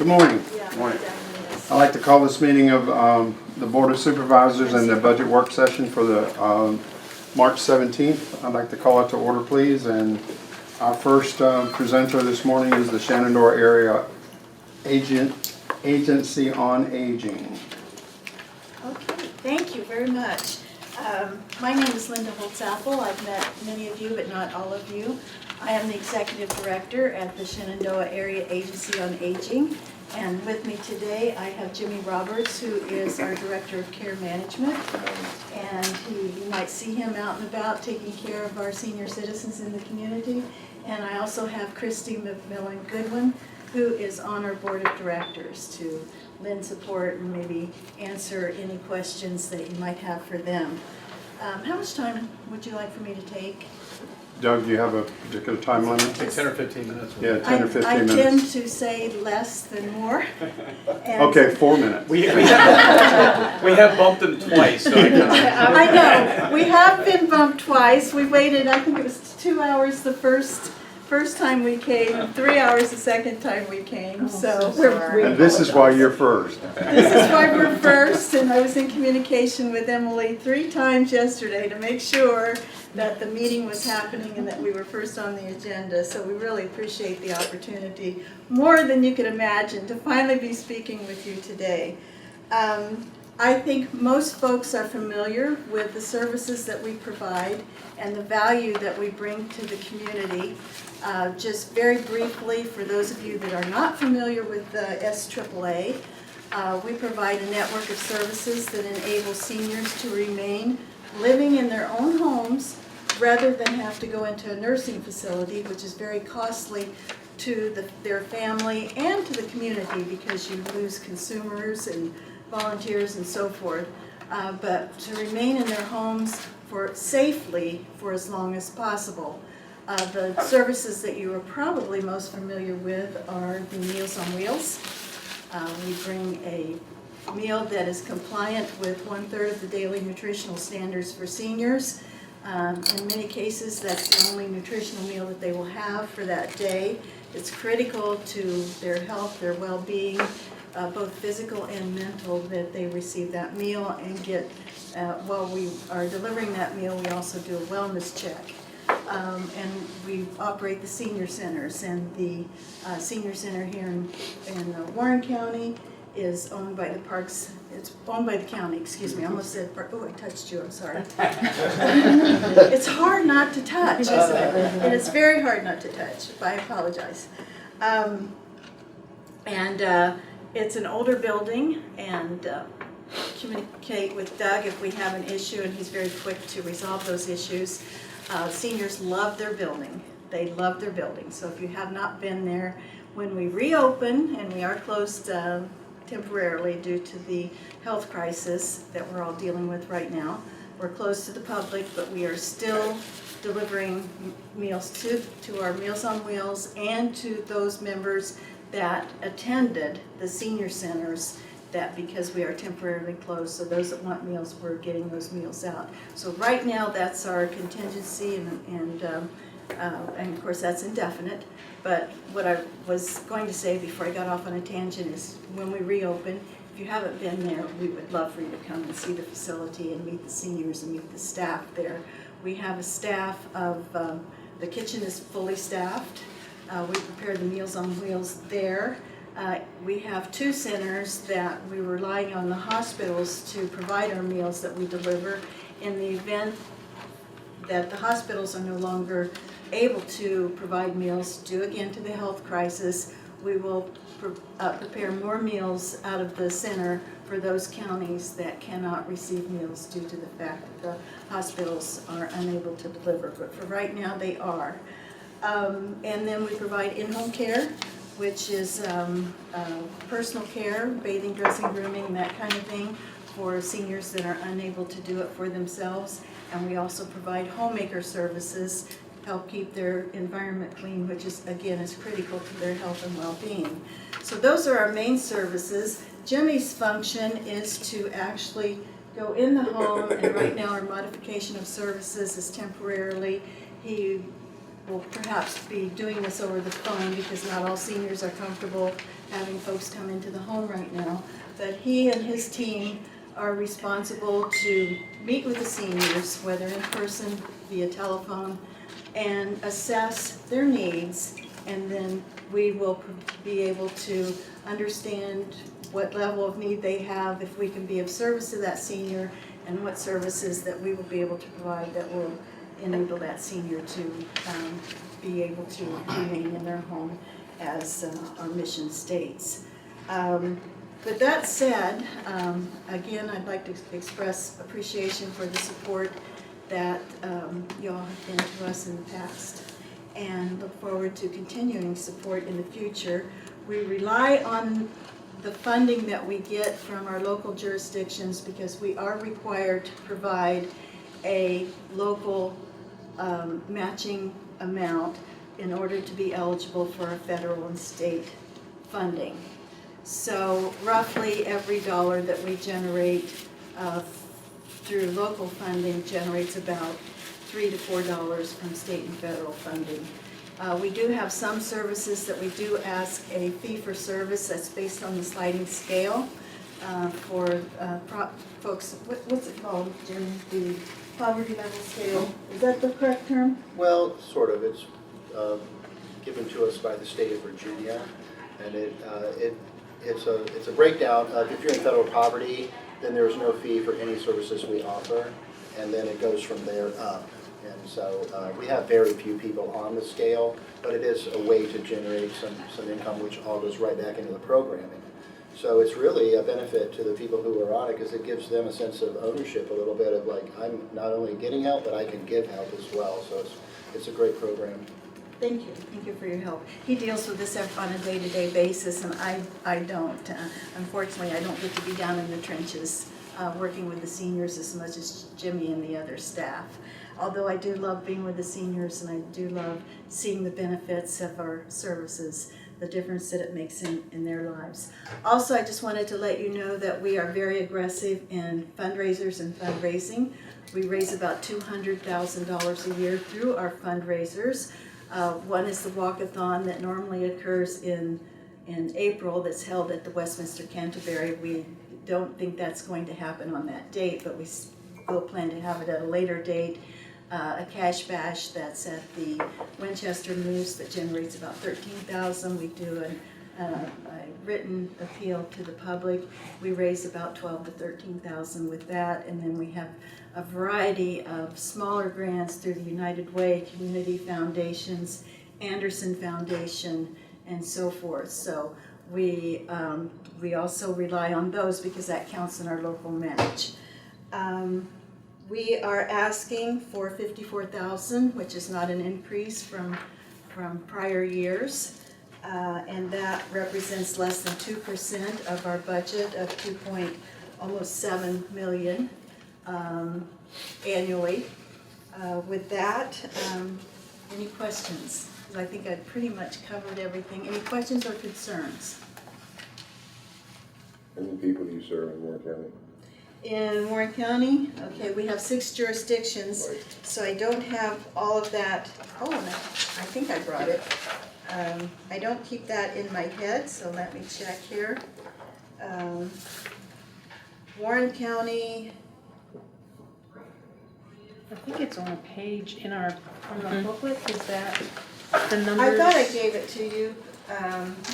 Good morning. Good morning. I'd like to call this meeting of the Board of Supervisors and the budget work session for the March 17th. I'd like to call it to order, please. And our first presenter this morning is the Shenandoah Area Agency on Aging. Okay, thank you very much. My name is Linda Holtzapple. I've met many of you, but not all of you. I am the Executive Director at the Shenandoah Area Agency on Aging. And with me today, I have Jimmy Roberts, who is our Director of Care Management. And you might see him out and about taking care of our senior citizens in the community. And I also have Christy McMillan Goodwin, who is on our Board of Directors to lend support and maybe answer any questions that you might have for them. How much time would you like for me to take? Doug, do you have a particular time limit? Take 10 or 15 minutes. Yeah, 10 or 15 minutes. I tend to say less than more. And Okay, 4 minutes. We have bumped them twice. So I know. We have been bumped twice. We waited, I think it was 2 hours the first time we came, 3 hours the second time we came. So And this is why you're first. This is why we're first, and I was in communication with Emily 3 times yesterday to make sure that the meeting was happening and that we were first on the agenda. So we really appreciate the opportunity, more than you could imagine, to finally be speaking with you today. I think most folks are familiar with the services that we provide and the value that we bring to the community. Just very briefly, for those of you that are not familiar with the SAAA, we provide a network of services that enable seniors to remain living in their own homes rather than have to go into a nursing facility, which is very costly to their family and to the community because you lose consumers and volunteers and so forth. But to remain in their homes safely for as long as possible. The services that you are probably most familiar with are the Meals on Wheels. We bring a meal that is compliant with 1/3 of the daily nutritional standards for seniors. In many cases, that's the only nutritional meal that they will have for that day. It's critical to their health, their well-being, both physical and mental, that they receive that meal and get, while we are delivering that meal, we also do a wellness check. And we operate the senior centers, and the senior center here in Warren County is owned by the Parks. It's owned by the county, excuse me. I almost said, oh, I touched you, I'm sorry. It's hard not to touch, isn't it? And it's very hard not to touch. I apologize. It's an older building, and communicate with Doug if we have an issue, and he's very quick to resolve those issues. Seniors love their building. They love their building. So if you have not been there, when we reopen, and we are closed temporarily due to the health crisis that we're all dealing with right now, we're closed to the public, but we are still delivering meals to our Meals on Wheels and to those members that attended the senior centers, that because we are temporarily closed, so those that want meals, we're getting those meals out. So right now, that's our contingency, and of course that's indefinite. But what I was going to say before I got off on a tangent is, when we reopen, if you haven't been there, we would love for you to come and see the facility and meet the seniors and meet the staff there. We have a staff of, the kitchen is fully staffed. We prepare the Meals on Wheels there. We have 2 centers that we're relying on the hospitals to provide our meals that we deliver. In the event that the hospitals are no longer able to provide meals due again to the health crisis, we will prepare more meals out of the center for those counties that cannot receive meals due to the fact that the hospitals are unable to deliver. But for right now, they are. And then we provide in-home care, which is personal care, bathing, dressing, grooming, that kind of thing, for seniors that are unable to do it for themselves. And we also provide homemaker services, help keep their environment clean, which is, again, is critical to their health and well-being. So those are our main services. Jimmy's function is to actually go in the home, and right now our modification of services is temporarily. He will perhaps be doing this over the phone because not all seniors are comfortable having folks come into the home right now. But he and his team are responsible to meet with the seniors, whether in person, via telephone, and assess their needs, and then we will be able to understand what level of need they have, if we can be of service to that senior, and what services that we will be able to provide that will enable that senior to be able to remain in their home as our mission states. With that said, again, I'd like to express appreciation for the support that you all have been to us in the past, and look forward to continuing support in the future. We rely on the funding that we get from our local jurisdictions because we are required to provide a local matching amount in order to be eligible for our federal and state funding. So roughly every dollar that we generate through local funding generates about $3 to $4 from state and federal funding. We do have some services that we do ask a fee for service that's based on the sliding scale for folks, what's it called, Jim? The poverty level scale, is that the correct term? Well, sort of. It's given to us by the state of Virginia, and it's a breakdown of if you're in federal poverty, then there's no fee for any services we offer, and then it goes from there up. And so we have very few people on the scale, but it is a way to generate some income, which all goes right back into the programming. So it's really a benefit to the people who are on it because it gives them a sense of ownership, a little bit of like, I'm not only getting help, but I can give help as well. So it's a great program. Thank you for your help. He deals with this on a day-to-day basis, and I don't. Unfortunately, I don't get to be down in the trenches working with the seniors as much as Jimmy and the other staff. Although I do love being with the seniors, and I do love seeing the benefits of our services, the difference that it makes in their lives. Also, I just wanted to let you know that we are very aggressive in fundraisers and fundraising. We raise about $200,000 a year through our fundraisers. One is the walkathon that normally occurs in April, that's held at the Westminster Canterbury. We don't think that's going to happen on that date, but we still plan to have it at a later date. A cash bash that's at the Winchester Moose that generates about $13,000. We do a written appeal to the public. We raise about $12,000 to $13,000 with that, and then we have a variety of smaller grants through the United Way, Community Foundations, Anderson Foundation, and so forth. So we also rely on those because that counts in our local match. We are asking for $54,000, which is not an increase from prior years, and that represents less than 2% of our budget of almost $7 million annually. With that, any questions? Because I think I've pretty much covered everything. Any questions or concerns? How many people do you serve in Warren County? In Warren County, okay, we have 6 jurisdictions, so I don't have all of that. Oh, no, I think I brought it. I don't keep that in my head, so let me check here. Warren County. I think it's on a page in our booklet. Is that the numbers? I thought I gave it to you.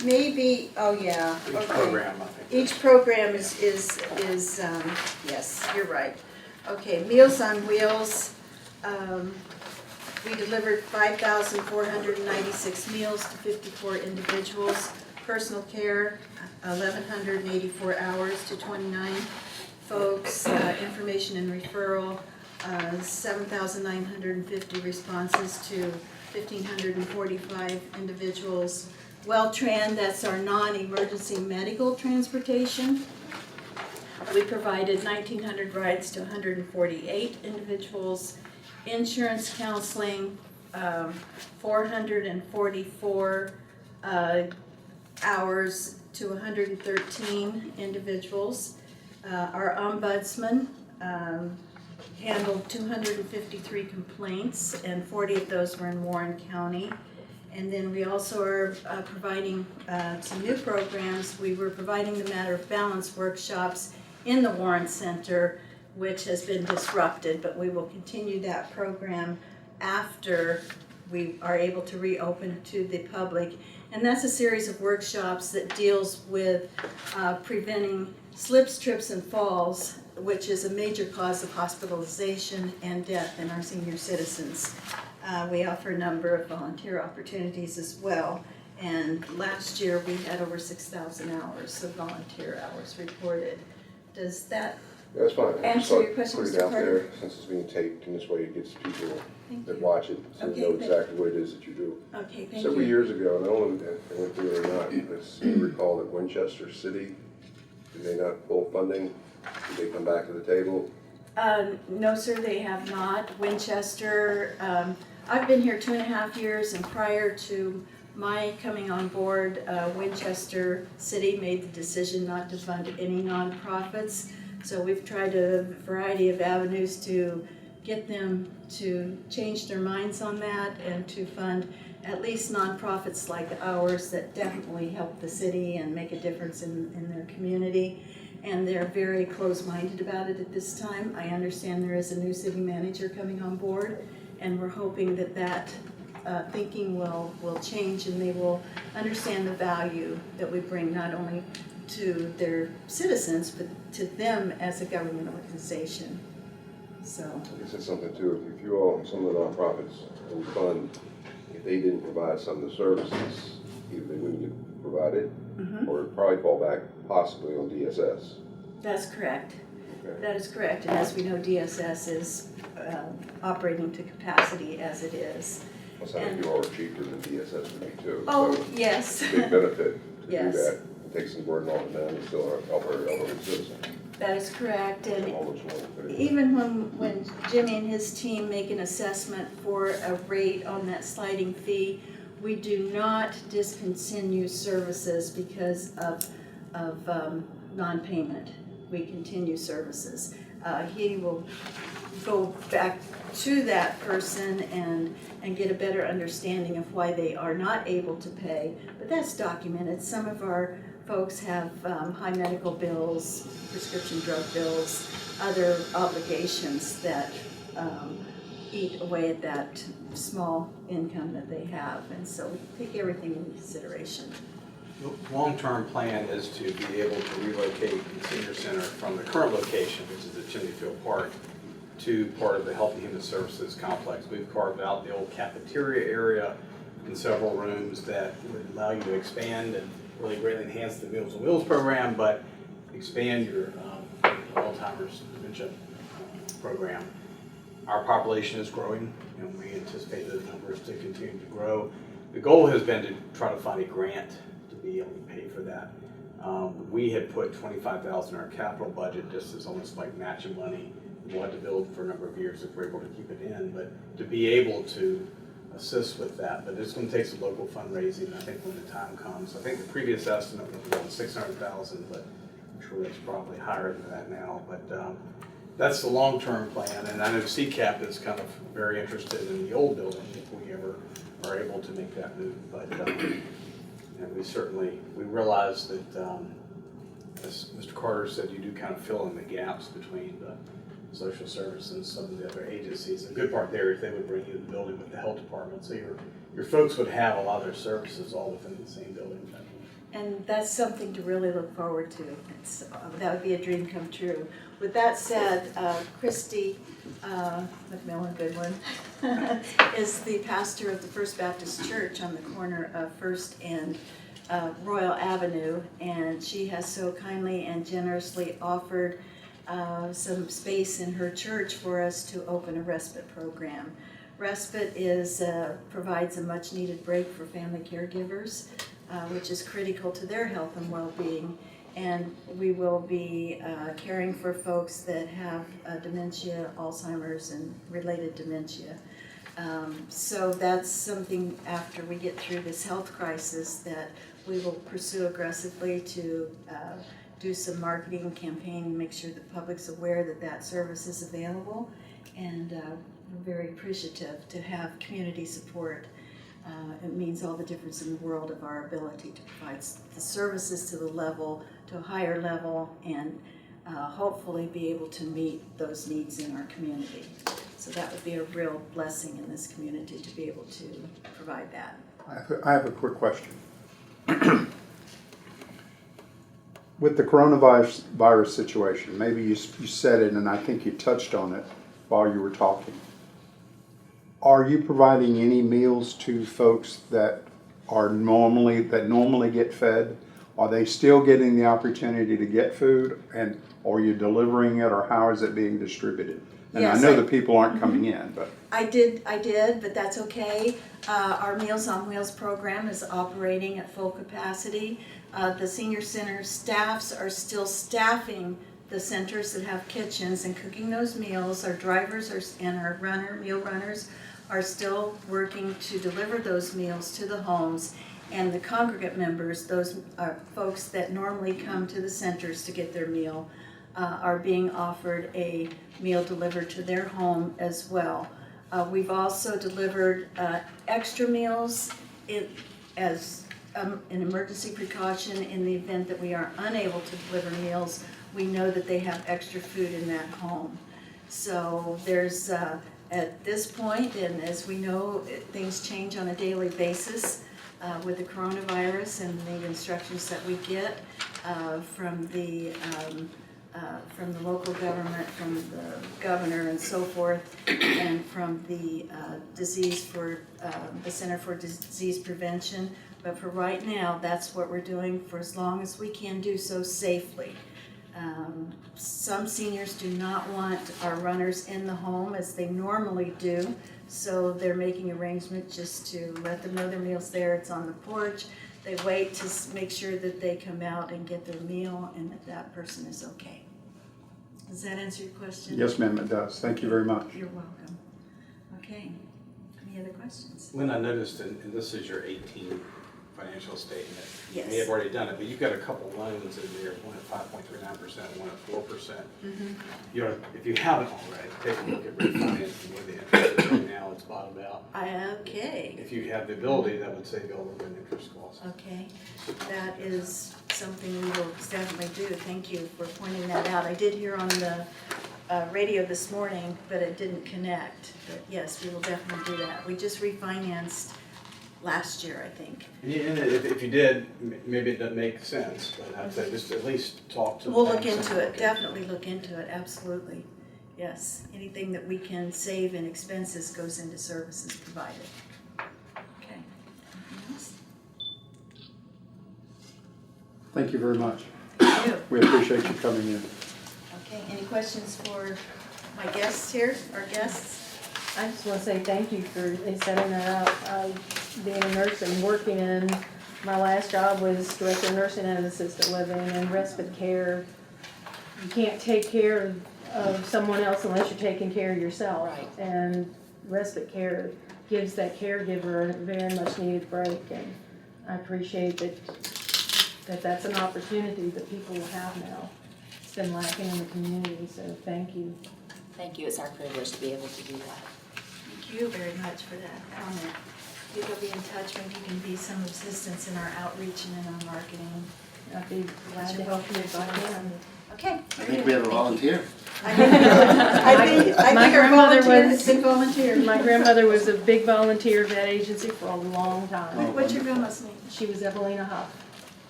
Maybe, oh yeah. Each okay. program, I think. Each program is yes, you're right. Okay, Meals on Wheels, we delivered 5,496 meals to 54 individuals. Personal care, 1,184 hours to 29 folks. Information and referral, 7,950 responses to 1,545 individuals. WellTran, that's our non-emergency medical transportation. We provided 1,900 rides to 148 individuals. Insurance counseling, 444 hours to 113 individuals. Our ombudsman, handled 253 complaints, and 40 of those were in Warren County. And then we also are providing some new programs. We were providing the Matter of Balance workshops in the Warren Center, which has been disrupted, but we will continue that program after we are able to reopen to the public. And that's a series of workshops that deals with preventing slips, trips, and falls, which is a major cause of hospitalization and death in our senior citizens. We offer a number of volunteer opportunities as well. And last year we had over 6,000 hours of volunteer hours reported. Does that Yeah, that's fine. answer your question, Put Mr. it out Carter? there, since it's being taped, and this way it gets people Thank that you. watch it, so Okay, they know thank- exactly what it is that you do. Okay, thank Several you. years ago, and I don't know if they went through it or not, but you recall that Winchester City, did they not pull funding? Did they come back to the table? No, sir, they have not. Winchester, I've been here 2.5 years, and prior to my coming on board, Winchester City made the decision not to fund any nonprofits. So we've tried a variety of avenues to get them to change their minds on that and to fund at least nonprofits like ours that definitely help the city and make a difference in their community. And they're very close-minded about it at this time. I understand there is a new city manager coming on board, and we're hoping that that thinking will change, and they will understand the value that we bring not only to their citizens, but to them as a government organization. So, I guess that's something too, if you all, some of the nonprofits will fund, if they didn't provide some of the services, either they wouldn't get provided, or it'd probably fall back possibly on DSS. that's correct. Okay. That is correct, and as we know, DSS is operating to capacity as it is. Well, some of you all are cheaper than DSS would be too. Oh, so yes. it's a big benefit to Yes. do that. It takes some burden off of them and still help our elderly citizens. That is correct, and All those loans, but anyway. even when Jimmy and his team make an assessment for a rate on that sliding fee, we do not discontinue services because of non-payment. We continue services. He will go back to that person and get a better understanding of why they are not able to pay, but that's documented. Some of our folks have high medical bills, prescription drug bills, other obligations that eat away at that small income that they have, and so we take everything into consideration. The long-term plan is to be able to relocate the senior center from the current location, which is at Chimney Field Park, to part of the Health and Human Services complex. We've carved out the old cafeteria area in several rooms that would allow you to expand and really greatly enhance the Meals on Wheels program, but expand your Alzheimer's dementia program. Our population is growing, and we anticipate those numbers to continue to grow. The goal has been to try to find a grant to be able to pay for that. We had put $25,000 in our capital budget just as almost like matching money. We'll have to build for a number of years if we're able to keep it in, but to be able to assist with that. But it's going to take some local fundraising, I think, when the time comes. I think the previous estimate was around $600,000, but I'm sure that's probably higher than that now. But that's the long-term plan, and I know CCAP is kind of very interested in the old building if we ever are able to make that move. But and we realize that, as Mr. Carter said, you do kind of fill in the gaps between the social service and some of the other agencies. The good part there is they would bring you to the building with the health department, so your folks would have a lot of their services all within the same building. And that's something to really look forward to. That would be a dream come true. With that said, Christy McMillan Goodwin is the pastor of the First Baptist Church on the corner of First and Royal Avenue, and she has so kindly and generously offered some space in her church for us to open a respite program. Respite provides a much needed break for family caregivers, which is critical to their health and well-being. And we will be caring for folks that have dementia, Alzheimer's, and related dementia. So that's something after we get through this health crisis that we will pursue aggressively to do some marketing campaign and make sure the public's aware that that service is available. And we're very appreciative to have community support. It means all the difference in the world of our ability to provide the services to a higher level, and hopefully be able to meet those needs in our community. So that would be a real blessing in this community to be able to provide that. I have a quick question. With the coronavirus situation, maybe you said it and I think you touched on it while you were talking. Are you providing any meals to folks that normally get fed? Are they still getting the opportunity to get food, and are you delivering it, or how is it being distributed? And Yes, I know the people aren't coming in, but I did, but that's okay. Our Meals on Wheels program is operating at full capacity. The senior center staffs are still staffing the centers that have kitchens and cooking those meals. Our drivers and our meal runners are still working to deliver those meals to the homes. And the congregate members, those are folks that normally come to the centers to get their meal, are being offered a meal delivered to their home as well. We've also delivered extra meals as an emergency precaution in the event that we are unable to deliver meals. We know that they have extra food in that home. So there's, at this point, and as we know, things change on a daily basis with the coronavirus and the instructions that we get from the local government, from the governor and so forth, and from the the Center for Disease Prevention. But for right now, that's what we're doing for as long as we can do so safely. Some seniors do not want our runners in the home as they normally do, so they're making arrangements just to let them know their meal's there, it's on the porch. They wait to make sure that they come out and get their meal and that that person is okay. Does that answer your question? yes, ma'am, it does. Thank you very much. You're welcome. Okay, any other questions? Lynn, I noticed, and this is your 18 financial statement. Yes. You may have already done it, but you've got a couple loans in there, one at 5.39%, one at 4%. You know, if you haven't already, take a look at refinancing with the interest rate. Right now it's bottomed out. Okay. If you have the ability, that would save you a little bit in interest costs. Okay, that is something we will definitely do. Thank you for pointing that out. I did hear on the radio this morning, but it didn't connect. But yes, we will definitely do that. We just refinanced last year, I think. And if you did, maybe it doesn't make sense, but I'd say just at least talk to them. We'll look into it, definitely look into it, absolutely. Yes, anything that we can save in expenses goes into services provided. Okay, anything else? Thank you very much. Thank you. We appreciate you coming in. Okay, any questions for my guests here, our guests? I just want to say thank you for setting that up. Being a nurse and working in, my last job was director of nursing and assisted living and respite care. You can't take care of someone else unless you're taking care of yourself. Right. And respite care gives that caregiver a very much needed break, and I appreciate that that's an opportunity that people will have now. It's been lacking in the community, so thank you. Thank you. It's our privilege to be able to do that. Thank you very much for that comment. We will be in touch when you can be some assistance in our outreach and in our marketing. I'd be glad to help you if I can. Okay. I think we have a volunteer. I think My our grandmother volunteer was- has been volunteered. My grandmother was a big volunteer of that agency for a long time. What's your grandma's name? She was Evelina Huff.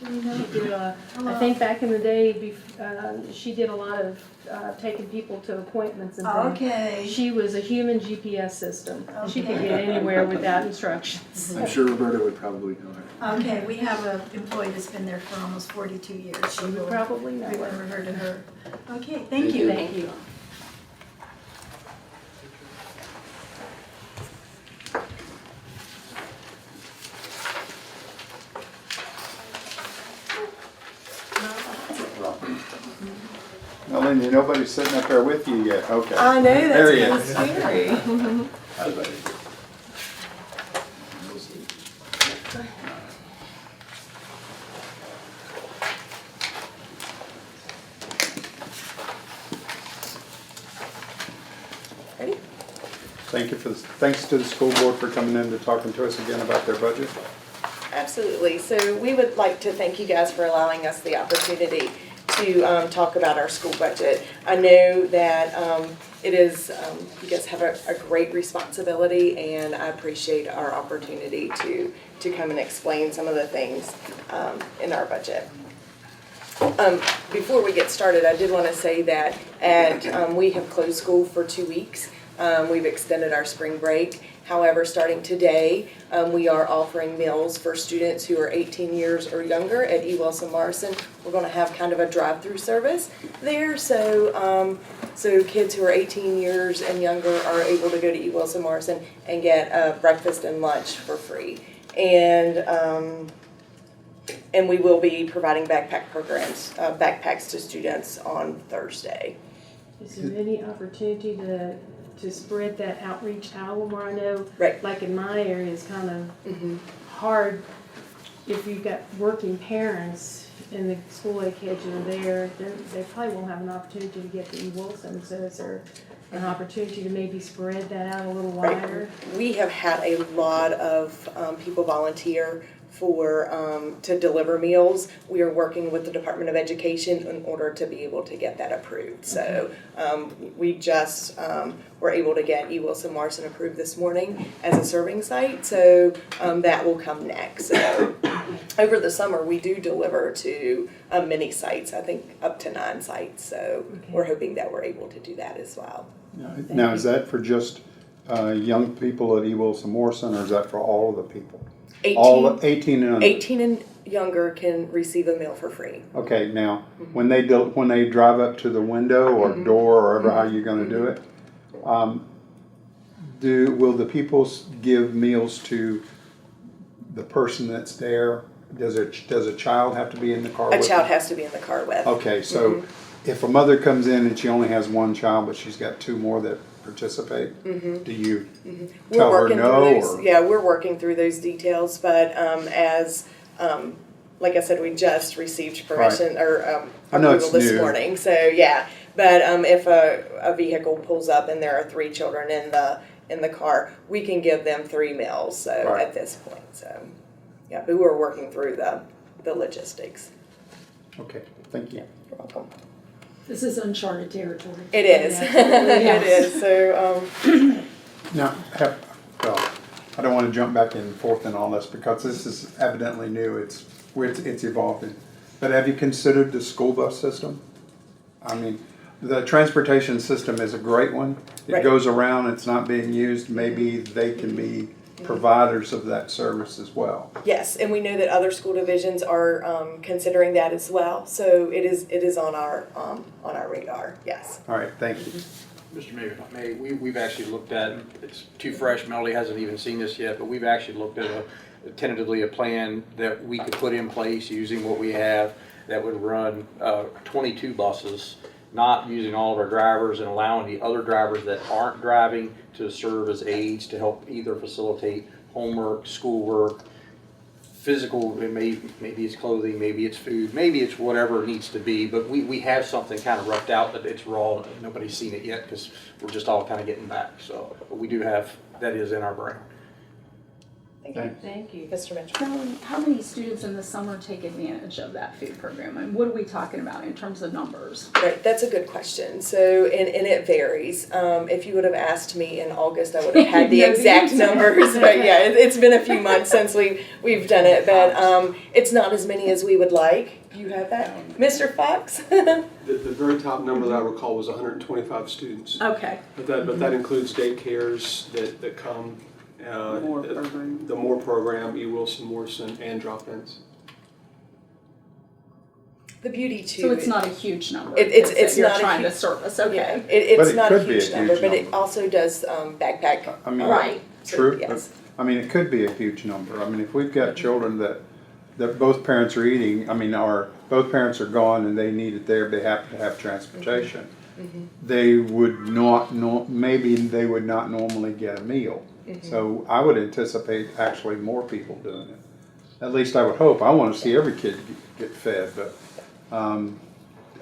Do you know? She did I think back in the day, she did a lot of taking people to appointments and things. Okay. She was a human GPS system. She could get anywhere without instructions. I'm sure Roberta would probably know her. Okay, we have an employee that's been there for almost 42 years. She would probably know remember her. her to her. Okay, thank you. Thank you. Now, Linda, nobody's sitting up there with you yet. Okay. I know, There he that's is. kind of scary. Hi, buddy. Ready? Thanks to the school board for coming in to talking to us again about their budget. Absolutely. So we would like to thank you guys for allowing us the opportunity to talk about our school budget. I know that it is, you guys have a great responsibility, and I appreciate our opportunity to come and explain some of the things in our budget. Before we get started, I did want to say that we have closed school for 2 weeks. We've extended our spring break. However, starting today, we are offering meals for students who are 18 years or younger at E. Wilson Morrison. We're going to have kind of a drive-through service there, so kids who are 18 years and younger are able to go to E. Wilson Morrison and get breakfast and lunch for free. And we will be providing backpacks to students on Thursday. Is there any opportunity to spread that outreach out more? I know, Right. like in my area, it's kind of hard if you've got working parents and the school age kids are there, they probably won't have an opportunity to get to E. Wilson. So is there an opportunity to maybe spread that out a little wider? We have had a lot of people volunteer to deliver meals. We are working with the Department of Education in order to be able to get that approved. So we just were able to get E. Wilson Morrison approved this morning as a serving site, so that will come next. So over the summer, we do deliver to many sites, I think up to 9 sites, so we're hoping that we're able to do that as well. Now, is that for just young people at E. Wilson Morrison, or is that for all of the people? 18 and under. 18 and younger can receive a meal for free. Okay, now, when they drive up to the window or door, or wherever how you're gonna do it, will the people give meals to the person that's there? Does a child have to be in the car with A child them? has to be in the car with. Okay, so if a mother comes in and she only has 1 child, but she's got 2 more that participate, do you tell her no? We're working through those details, but like I said, we just received permission or I know it's approval this new. morning. So but if a vehicle pulls up and there are 3 children in the car, we can give them 3 meals. So at this point, but we're working through the logistics. Okay, thank you. You're welcome. This is uncharted territory. It is. It is. So Now, I don't want to jump back and forth in all this because this is evidently new. It's evolving. But have you considered the school bus system? I mean, the transportation system is a great one. It goes around. It's not being used. Maybe they can be providers of that service as well. yes, and we know that other school divisions are considering that as well. So it is on our radar. Yes. All right, thank you. Mr. Mayor, if I may, we've actually looked at, it's too fresh, Melody hasn't even seen this yet, but we've actually looked at tentatively a plan that we could put in place using what we have that would run 22 buses, not using all of our drivers and allowing the other drivers that aren't driving to serve as aides to help either facilitate homework, schoolwork, physical, maybe it's clothing, maybe it's food, maybe it's whatever it needs to be, but we have something kind of roughed out, but it's raw, nobody's seen it yet because we're just all kind of getting back, so we do have, that is in our brain. Thank you. Mr. Mitchell. How many students in the summer take advantage of that food program? And what are we talking about in terms of numbers? Right, that's a good question. So, and it varies. If you would have asked me in August, I would have had the exact numbers. But it's been a few months since we've done it. But it's not as many as we would like. You have that, Mr. Fox? The very top number that I recall was 125 students. Okay. But that includes daycares that come. The Moore program, E. Wilson Morrison, and drop-ins. The beauty too. So it's not a huge number. It's you're not trying to service. Okay. Yeah, it's not a could be huge number, but it number. also does backpack. I mean, Right. True. Yes. I mean, it could be a huge number. I mean, if we've got children that both parents are eating, I mean, or both parents are gone and they need it there, they happen to have transportation. They would maybe they would not normally get a meal. So I would anticipate actually more people doing it. At least I would hope. I want to see every kid get fed, but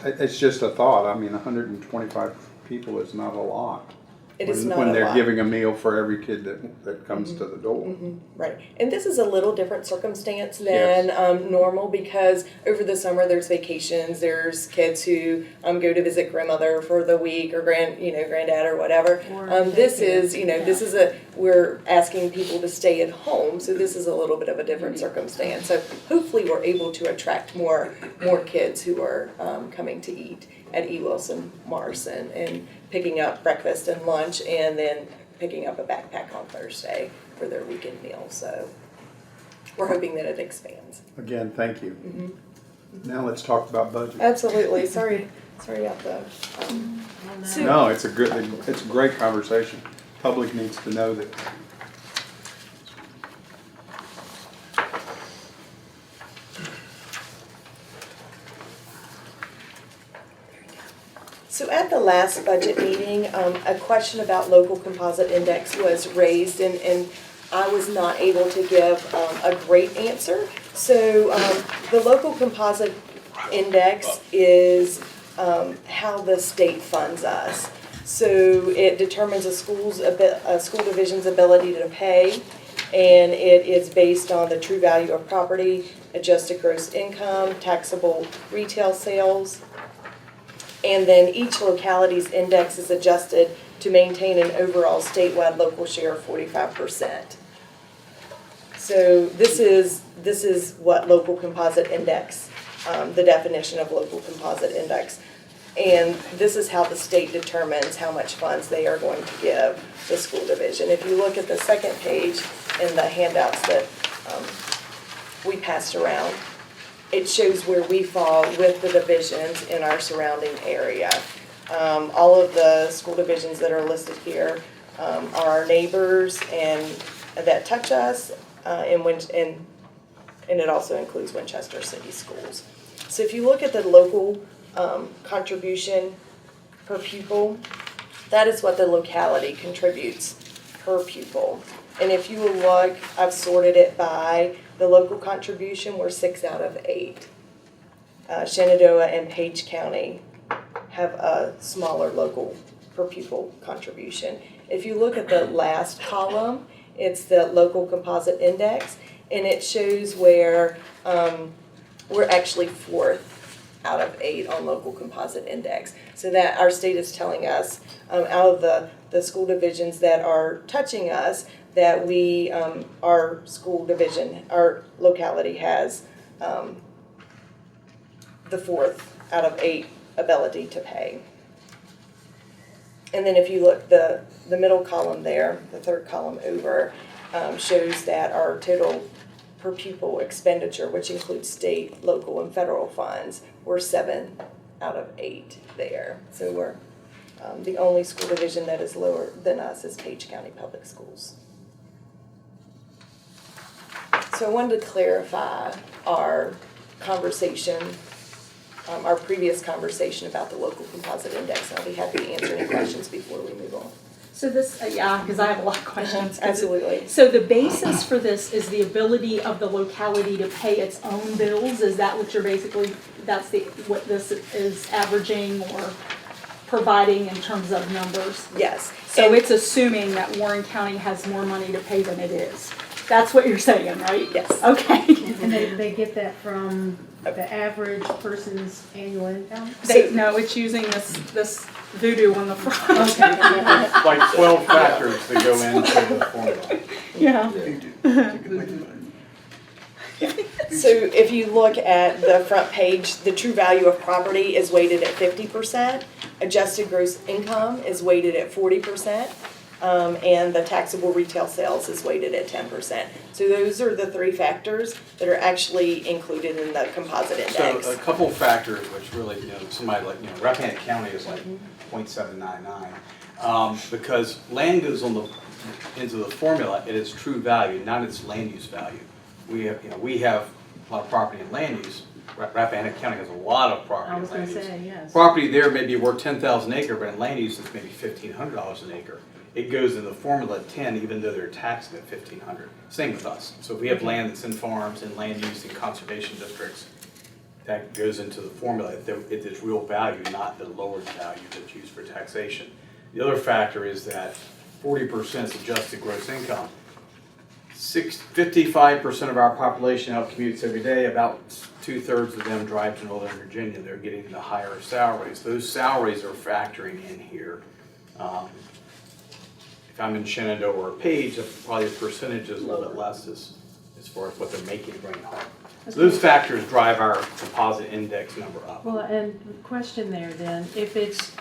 it's just a thought. I mean, 125 people is not a lot. It is not when a they're lot. giving a meal for every kid that comes to the door. Right, and this is a little different circumstance Yes. than normal because over the summer there's vacations, there's kids who go to visit grandmother for the week or granddad or whatever. Or This daycare. is this is we're asking people to stay at home, so this is a little bit of a different circumstance. So hopefully we're able to attract more kids who are coming to eat at E. Wilson Morrison and picking up breakfast and lunch and then picking up a backpack on Thursday for their weekend meal. So we're hoping that it expands. Again, thank you. Now let's talk about budget. Absolutely. Sorry about the. So- No, it's a great conversation. Public needs to know that. So at the last budget meeting, a question about local composite index was raised and I was not able to give a great answer. So the local composite index is how the state funds us. So it determines a school division's ability to pay, and it is based on the true value of property, adjusted gross income, taxable retail sales, and then each locality's index is adjusted to maintain an overall statewide local share of 45%. So this is what local composite index, the definition of local composite index. And this is how the state determines how much funds they are going to give the school division. If you look at the second page in the handouts that we passed around, it shows where we fall with the divisions in our surrounding area. All of the school divisions that are listed here are our neighbors and that touch us, and it also includes Winchester City Schools. So if you look at the local contribution per pupil, that is what the locality contributes per pupil. And if you look, I've sorted it by the local contribution, we're 6 out of 8. Shenandoah and Page County have a smaller local per pupil contribution. If you look at the last column, it's the local composite index, and it shows where we're actually 4th out of 8 on local composite index. So that our state is telling us, out of the school divisions that are touching us, that we, our school division, our locality has the 4th out of 8 ability to pay. And then if you look, the middle column there, the third column over, shows that our total per pupil expenditure, which includes state, local, and federal funds, we're 7 out of 8 there. So we're the only school division that is lower than us is Page County Public Schools. So I wanted to clarify our conversation, our previous conversation about the local composite index. I'll be happy to answer any questions before we move on. So this, yeah, because I have a lot of questions. Absolutely. So the basis for this is the ability of the locality to pay its own bills? Is that what you're basically, that's what this is averaging or providing in terms of numbers? Yes. So it's assuming that Warren County has more money to pay than it is? That's what you're saying, right? Yes. Okay. And they get that from the average person's annual income? No, it's using this voodoo on the front. Okay. Like 12 factors that go into the formula. Yeah. So if you look at the front page, the true value of property is weighted at 50%, adjusted gross income is weighted at 40%, and the taxable retail sales is weighted at 10%. So those are the 3 factors that are actually included in the composite index. So a couple factors which really, somebody like, Rappahannock County is like 0.799. Because land goes into the formula at its true value, not its land use value. We have a lot of property and land use. Rappahannock County has a lot of property I and was gonna land use. say, yes. Property there may be worth $10,000 an acre, but in land use it's maybe $1,500 an acre. It goes in the formula at 10, even though they're taxed at $1,500. Same with us. So if we have land that's in farms and land use in conservation districts, that goes into the formula at its real value, not the lowered value that's used for taxation. The other factor is that 40% is adjusted gross income. 55% of our population out commutes every day. About 2/3 of them drive to Northern Virginia. They're getting the higher salaries. Those salaries are factoring in here. If I'm in Shenandoah or Page, probably the percentage is a little bit less as far as what they're making bringing home. So those factors drive our composite index number up. Well, and question there then, if it's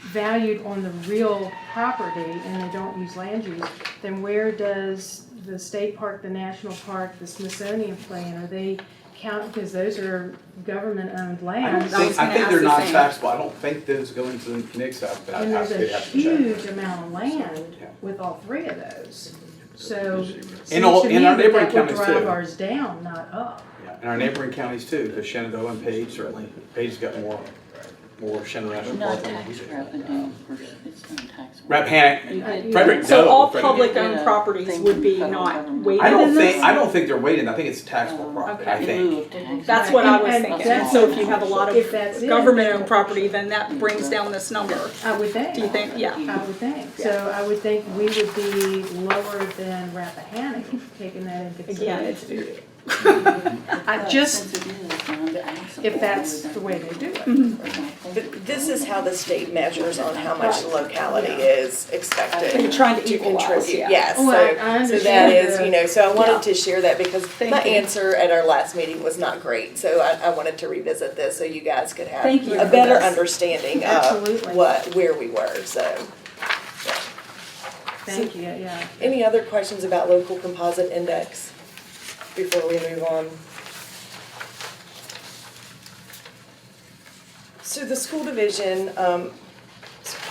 valued on the real property and they don't use land use, then where does the state park, the national park, the Smithsonian plan, are they count, because those are government-owned lands? I think they're not taxable. I don't think those go into the NICS act, but And I'd there's a have to check. huge amount of land Yeah. with all three of those. So, In our neighboring that would counties drive too. ours down, not up. Yeah, and our neighboring counties too, because Shenandoah and Page certainly. Page's got more Shenandoah National Not Park than we tax do. revenue, it's not taxable. Rappahannock, Frederick, So no, all Frederick. public-owned properties would be not weighted I in don't this? think they're weighted. I think it's taxable property. I Okay. think. That's what I was And thinking. that's- So if you have a lot If that's of it. government-owned property, then that brings down this number. I would think. Do you think? Yeah. I would think. So I would think we would be lower than Rappahannock, taking that into Again, consideration. it's, I just, if that's the way they do it. But this is how the state measures on how much the locality is expected You're trying to to equalize, contribute. yeah. Yes, Well, I so that understand is, the- you know, so I Yeah. wanted to share that because Thank my you. answer at our last meeting was not great. So I wanted to revisit this so you guys could have Thank you a for better this. understanding Absolutely. of where we were, so. Thank you, yeah. Any other questions about local composite index before we move on? So the school division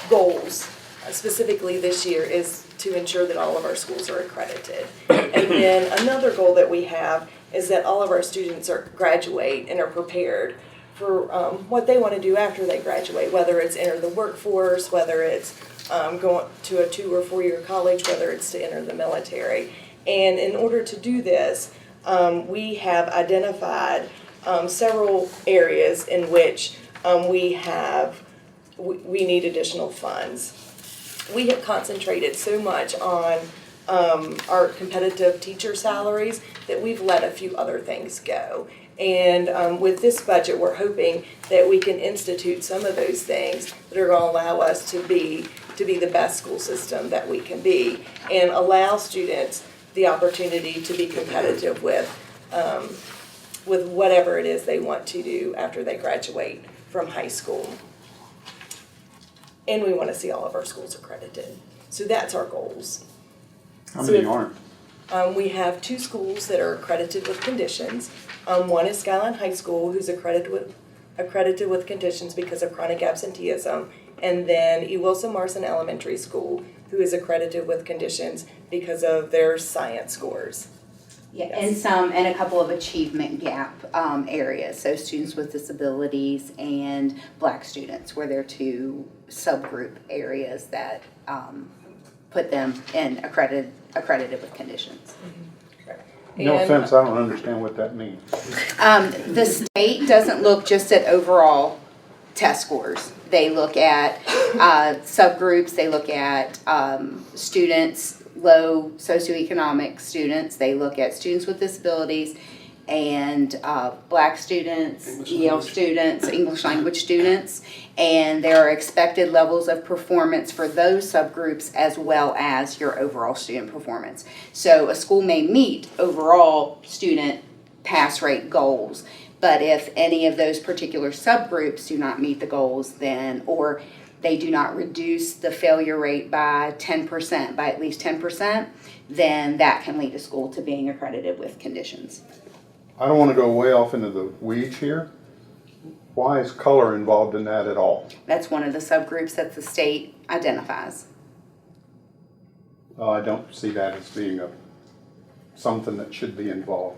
goals, specifically this year, is to ensure that all of our schools are accredited. And then another goal that we have is that all of our students graduate and are prepared for what they want to do after they graduate, whether it's enter the workforce, whether it's going to a 2 or 4 year college, whether it's to enter the military. And in order to do this, we have identified several areas in which we need additional funds. We have concentrated so much on our competitive teacher salaries that we've let a few other things go. And with this budget, we're hoping that we can institute some of those things that are going to allow us to be the best school system that we can be and allow students the opportunity to be competitive with whatever it is they want to do after they graduate from high school. And we want to see all of our schools accredited. So that's our goals. How many aren't? We have 2 schools that are accredited with conditions. One is Skyline High School, who's accredited with conditions because of chronic absenteeism. And then E. Wilson Marson Elementary School, who is accredited with conditions because of their science scores. Yeah, Yes. and a couple of achievement gap areas. So students with disabilities and Black students were their 2 subgroup areas that put them in accredited with conditions. No And- offense, I don't understand what that means. The state doesn't look just at overall test scores. They look at subgroups, they look at students, low socioeconomic students, they look at students with disabilities and Black students, EL students, English language students, and there are expected levels of performance for those subgroups as well as your overall student performance. So a school may meet overall student pass rate goals, but if any of those particular subgroups do not meet the goals, then, or they do not reduce the failure rate by 10%, by at least 10%, then that can lead a school to being accredited with conditions. I don't want to go way off into the weeds here. Why is color involved in that at all? That's one of the subgroups that the state identifies. I don't see that as being something that should be involved.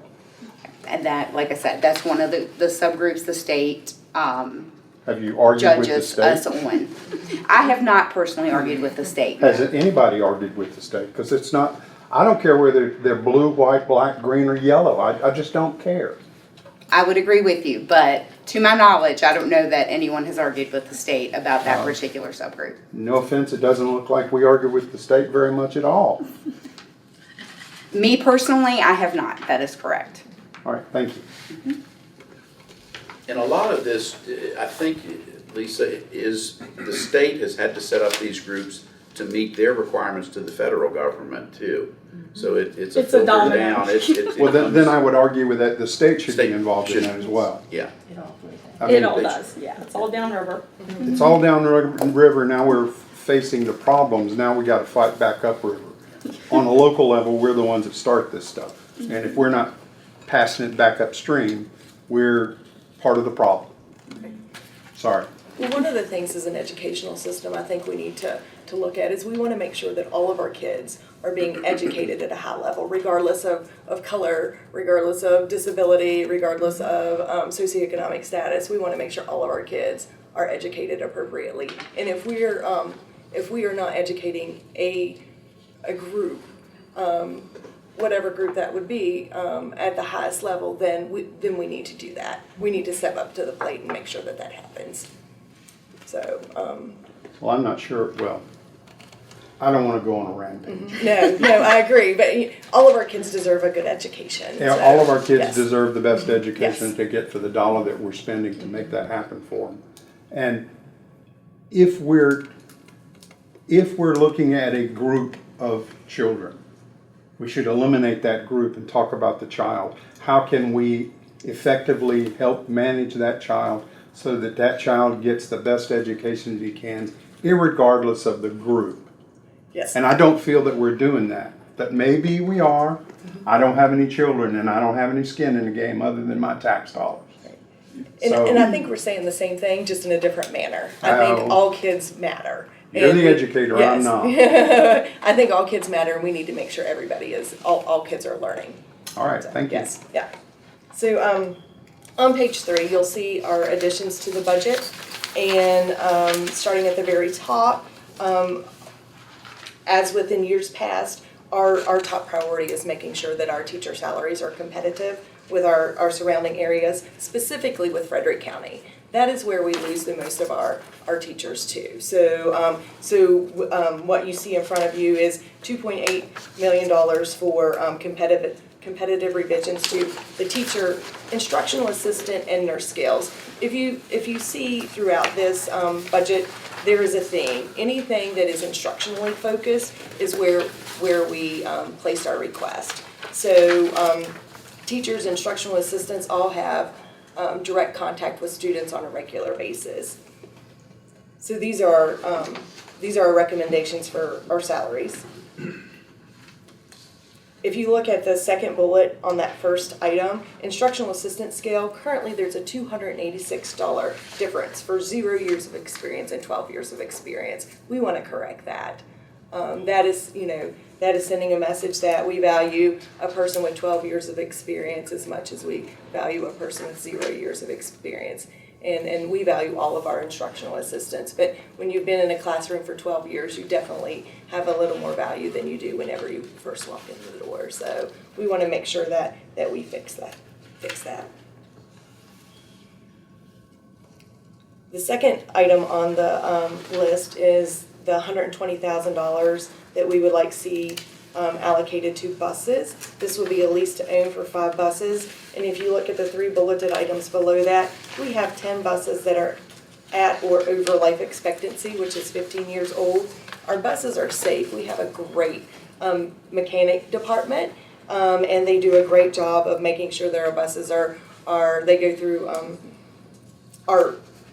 And that, like I said, that's one of the subgroups the state Have you argued with the judges state? us on. I have not personally argued with the state. Has anybody argued with the state? Because it's not, I don't care whether they're blue, white, black, green, or yellow. I just don't care. I would agree with you, but to my knowledge, I don't know that anyone has argued with the state about that particular subgroup. No offense, it doesn't look like we argue with the state very much at all. Me personally, I have not. That is correct. All right, thank you. And a lot of this, I think, Lisa, is the state has had to set up these groups to meet their requirements to the federal government too. So it's a filter domino. down. Well, then I would argue with that the state should be involved in should- that as well. Yeah. I mean, It all does, yeah, it's all downriver. It's all down the river, now we're facing the problems, now we gotta fight back upriver. On a local level, we're the ones that start this stuff. And if we're not passing it back upstream, we're part of the problem. Sorry. Well, one of the things as an educational system I think we need to look at is we want to make sure that all of our kids are being educated at a high level, regardless of color, regardless of disability, regardless of socioeconomic status. We want to make sure all of our kids are educated appropriately. And if we are not educating a group, whatever group that would be, at the highest level, then we need to do that. We need to step up to the plate and make sure that that happens. So, Well, I'm not sure, well, I don't wanna go on a rampage. no, I agree, but all of our kids deserve a good education. Yeah, so, all of our kids yes. deserve the best education Yes. to get for the dollar that we're spending to make that happen for them. And if we're looking at a group of children, we should eliminate that group and talk about the child. How can we effectively help manage that child so that that child gets the best education he can, irregardless of the group? Yes. And I don't feel that we're doing that, but maybe we are. I don't have any children and I don't have any skin in the game other than my tax dollars. And I think we're saying the same thing, just in a different manner. I think all kids matter. You're And the educator, I'm yes. not. I think all kids matter, and we need to make sure everybody is, all kids are learning. All right, thank you. Yes, yeah. So, on page 3, you'll see our additions to the budget, and, starting at the very top, as within years past, our top priority is making sure that our teacher salaries are competitive with our surrounding areas, specifically with Frederick County. That is where we lose the most of our teachers too. So, what you see in front of you is $2.8 million for competitive revisions to the teacher, instructional assistant, and nurse scales. If you see throughout this budget, there is a theme. Anything that is instructionally focused is where we placed our request. So, teachers, instructional assistants all have direct contact with students on a regular basis. So these are our recommendations for our salaries. If you look at the second bullet on that first item, instructional assistant scale, currently there's a $286 difference for 0 years of experience and 12 years of experience. We want to correct that. That is sending a message that we value a person with 12 years of experience as much as we value a person with 0 years of experience. And we value all of our instructional assistants. But when you've been in a classroom for 12 years, you definitely have a little more value than you do whenever you first walk in the door. So we want to make sure that we fix that. The second item on the list is the $120,000 that we would like to see allocated to buses. This would be a lease to own for 5 buses. And if you look at the 3 bulleted items below that, we have 10 buses that are at or over life expectancy, which is 15 years old. Our buses are safe. We have a great mechanic department, and they do a great job of making sure that our buses are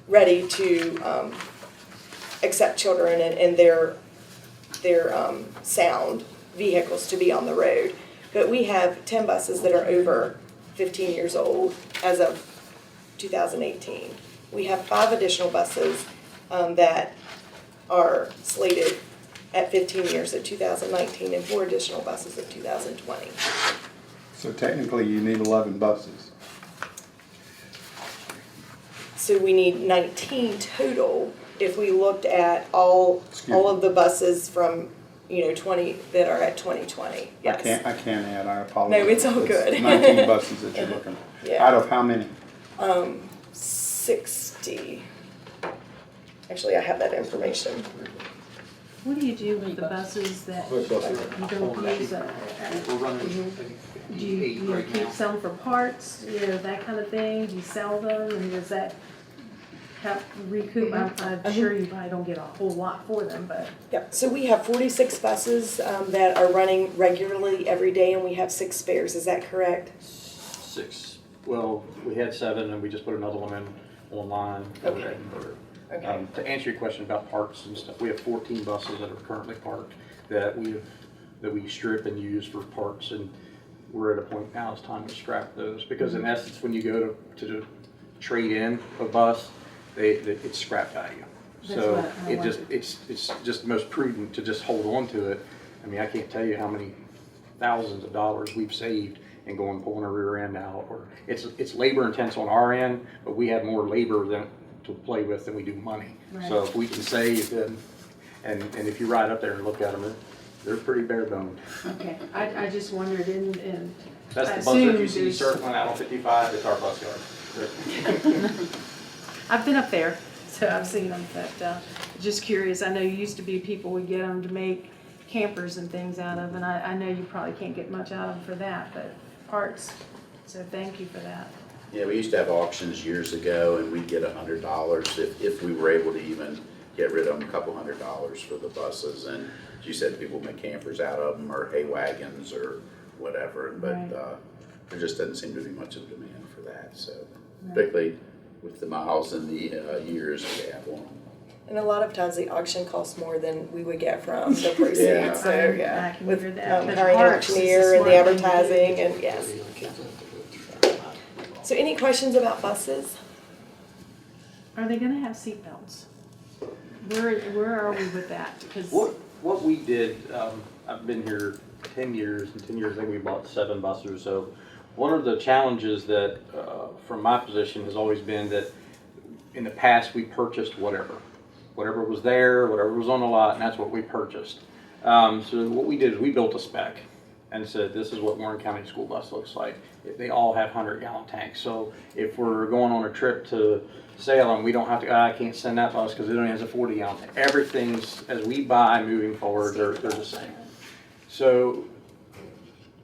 ready to accept children and their sound vehicles to be on the road. But we have 10 buses that are over 15 years old as of 2018. We have 5 additional buses that are slated at 15 years at 2019 and 4 additional buses at 2020. So technically you need 11 buses. So we need 19 total if we looked at all of the buses from 20, that are at 2020, yes. I can't add, I apologize. No, it's all good. 19 buses that you're looking at. Yeah. Out of how many? 60. Actually, I have that information. What do you do with the buses that you don't use? We're running, Do you keep some for parts, that kind of thing? Do you sell them, and does that help recoup? I'm sure you probably don't get a whole lot for them, but. Yep, so we have 46 buses that are running regularly every day, and we have 6 spares, is that correct? 6. Well, we had 7 and we just put another one in online. Okay. Okay. To answer your question about parts and stuff, we have 14 buses that are currently parked that we strip and use for parts, and we're at a point now it's time to scrap those, because in essence when you go to trade in a bus, it's scrap value. So it's just the most prudent to just hold on to it. I mean, I can't tell you how many thousands of dollars we've saved and going pulling a rear end out, or it's labor intense on our end, but we have more labor to play with than we do money. Right. So if we can save, then, and if you ride up there and look at them, they're pretty bare boned. Okay, I just wondered, and That's I the bus that you assume see there's- circling out on 55, it's our bus yard. I've been up there, so I've seen them, but just curious. I know you used to be people would get them to make campers and things out of, and I know you probably can't get much out of them for that, but parts, so thank you for that. Yeah, we used to have auctions years ago, and we'd get $100 if we were able to even get rid of them, a couple $100 for the buses. And as you said, people make campers out of them, or hay wagons, or whatever. But Right. there just doesn't seem to be much of a demand for that. So, Right. particularly with the miles and the years we have on them. And a lot of times the auction costs more than we would get from the proceeds, Yeah. so I can with hear that, but hiring an parts is engineer and the smart thing to do. advertising, and yes. So any questions about buses? Are they gonna have seatbelts? Where are we with that? Because What we did, I've been here 10 years, and 10 years I think we bought 7 buses or so. One of the challenges that, from my position, has always been that in the past we purchased whatever was there, whatever was on the lot, and that's what we purchased. So what we did is we built a spec and said, this is what Warren County School Bus looks like. They all have 100-gallon tanks. So if we're going on a trip to Salem, we don't have to, I can't send that bus because it only has a 40-gallon tank. Everything's, as we buy moving forward, they're the same. So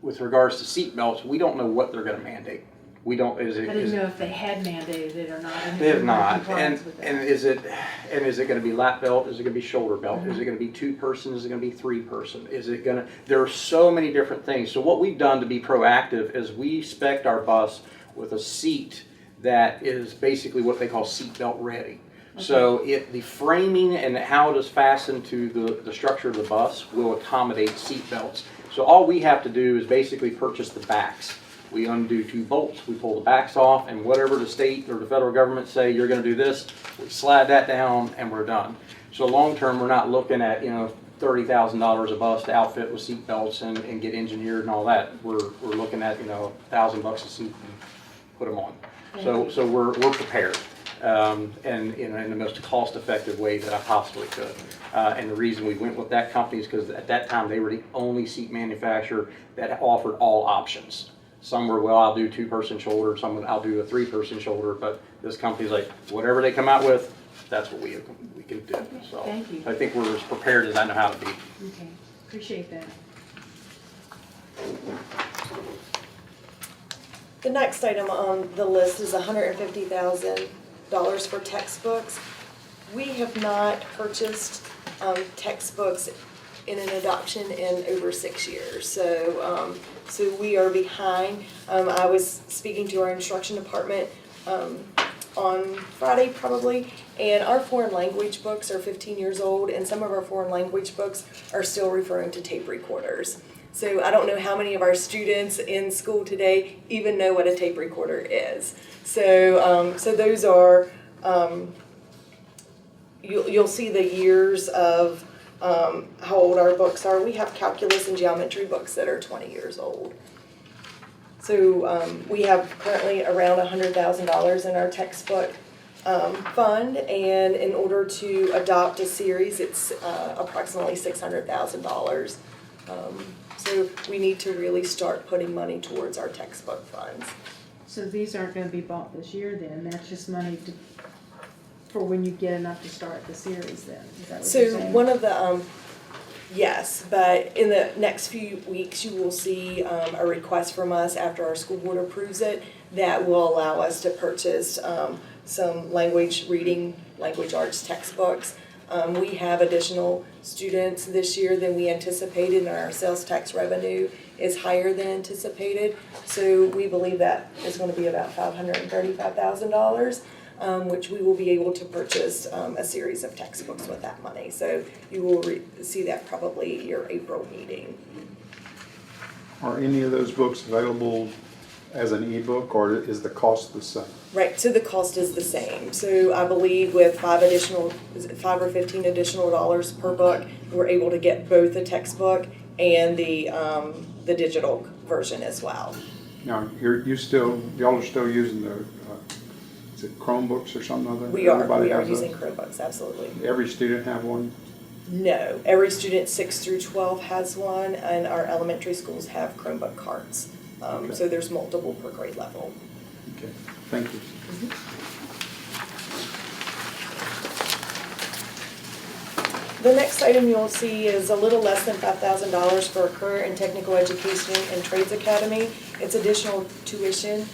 with regards to seat belts, we don't know what they're going to mandate. We don't, I didn't know if they had mandated it or not. They have not, and is it going to be lap belt? Is it going to be shoulder belt? Is it going to be 2-person? Is it going to be 3-person? Is it going to? There are so many different things. So what we've done to be proactive is we spec'd our bus with a seat that is basically what they call seat belt ready. Okay. So the framing and how it is fastened to the structure of the bus will accommodate seat belts. So all we have to do is basically purchase the backs. We undo 2 bolts, we pull the backs off, and whatever the state or the federal government say you're going to do this, we slide that down and we're done. So long term, we're not looking at $30,000 a bus to outfit with seat belts and get engineered and all that. We're looking at $1,000 a seat and put them on. So we're prepared, and in the most cost effective way that I possibly could. And the reason we went with that company is because at that time they were the only seat manufacturer that offered all options. Some were, well, I'll do 2-person shoulder, some I'll do a 3-person shoulder, but this company's like, whatever they come out with, that's what we can do. So Thank you. I think we're as prepared as I know how to be. Okay, appreciate that. The next item on the list is $150,000 for textbooks. We have not purchased textbooks in an adoption in over 6 years, so we are behind. I was speaking to our instruction department on Friday probably, and our foreign language books are 15 years old, and some of our foreign language books are still referring to tape recorders. So I don't know how many of our students in school today even know what a tape recorder is. So those are, you'll see the years of how old our books are. We have calculus and geometry books that are 20 years old. So we have currently around $100,000 in our textbook fund, and in order to adopt a series, it's approximately $600,000. So we need to really start putting money towards our textbook funds. So these aren't gonna be bought this year then, that's just money for when you get enough to start the series then, is that what you're So saying? one of the, yes, but in the next few weeks, you will see a request from us after our school board approves it that will allow us to purchase some language reading, language arts textbooks. We have additional students this year than we anticipated, and our sales tax revenue is higher than anticipated. So we believe that is going to be about $535,000, which we will be able to purchase a series of textbooks with that money. So you will see that probably at your April meeting. Are any of those books available as an ebook, or is the cost the same? Right, so the cost is the same. So I believe with $5 or $15 additional dollars per book, we're able to get both the textbook and the digital version as well. Now, y'all are still using the, is it Chromebooks or something other? We are Everybody has using those? Chromebooks, absolutely. Every student have one? No, every student 6 through 12 has one, and our elementary schools have Chromebook carts. Okay. So there's multiple per grade level. Okay, thank you. The next item you'll see is a little less than $5,000 for a career and technical education and trades academy. It's additional tuition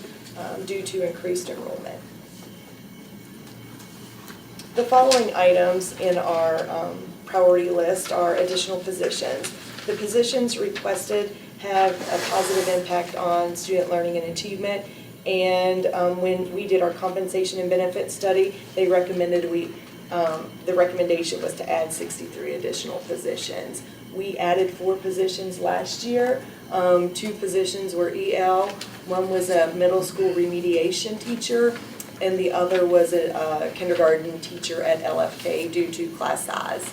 due to increased enrollment. The following items in our priority list are additional positions. The positions requested have a positive impact on student learning and achievement. And when we did our compensation and benefits study, they recommended the recommendation was to add 63 additional positions. We added 4 positions last year. 2 positions were EL. One was a middle school remediation teacher, and the other was a kindergarten teacher at LFK due to class size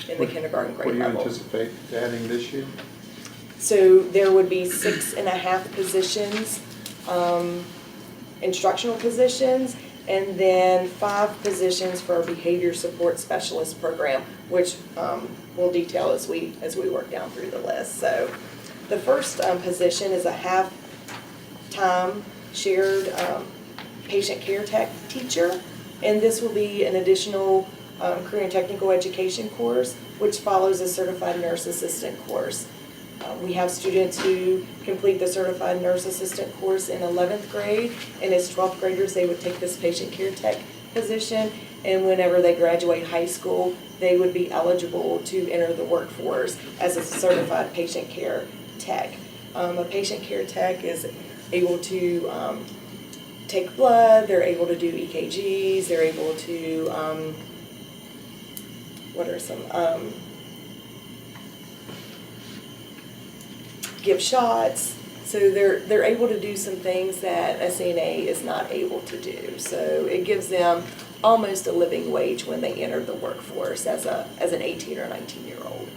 in the kindergarten grade level. What do you anticipate adding this year? So there would be 6.5 positions, instructional positions, and then 5 positions for our behavior support specialist program, which we'll detail as we work down through the list. So the first position is a half-time shared patient care tech teacher, and this will be an additional career and technical education course, which follows a certified nurse assistant course. We have students who complete the certified nurse assistant course in 11th grade, and as 12th graders they would take this patient care tech position, and whenever they graduate high school they would be eligible to enter the workforce as a certified patient care tech. A patient care tech is able to take blood, they're able to do EKGs, they're able to, what are some, give shots. So they're able to do some things that a CNA is not able to do. So it gives them almost a living wage when they enter the workforce as an 18 or 19-year-old.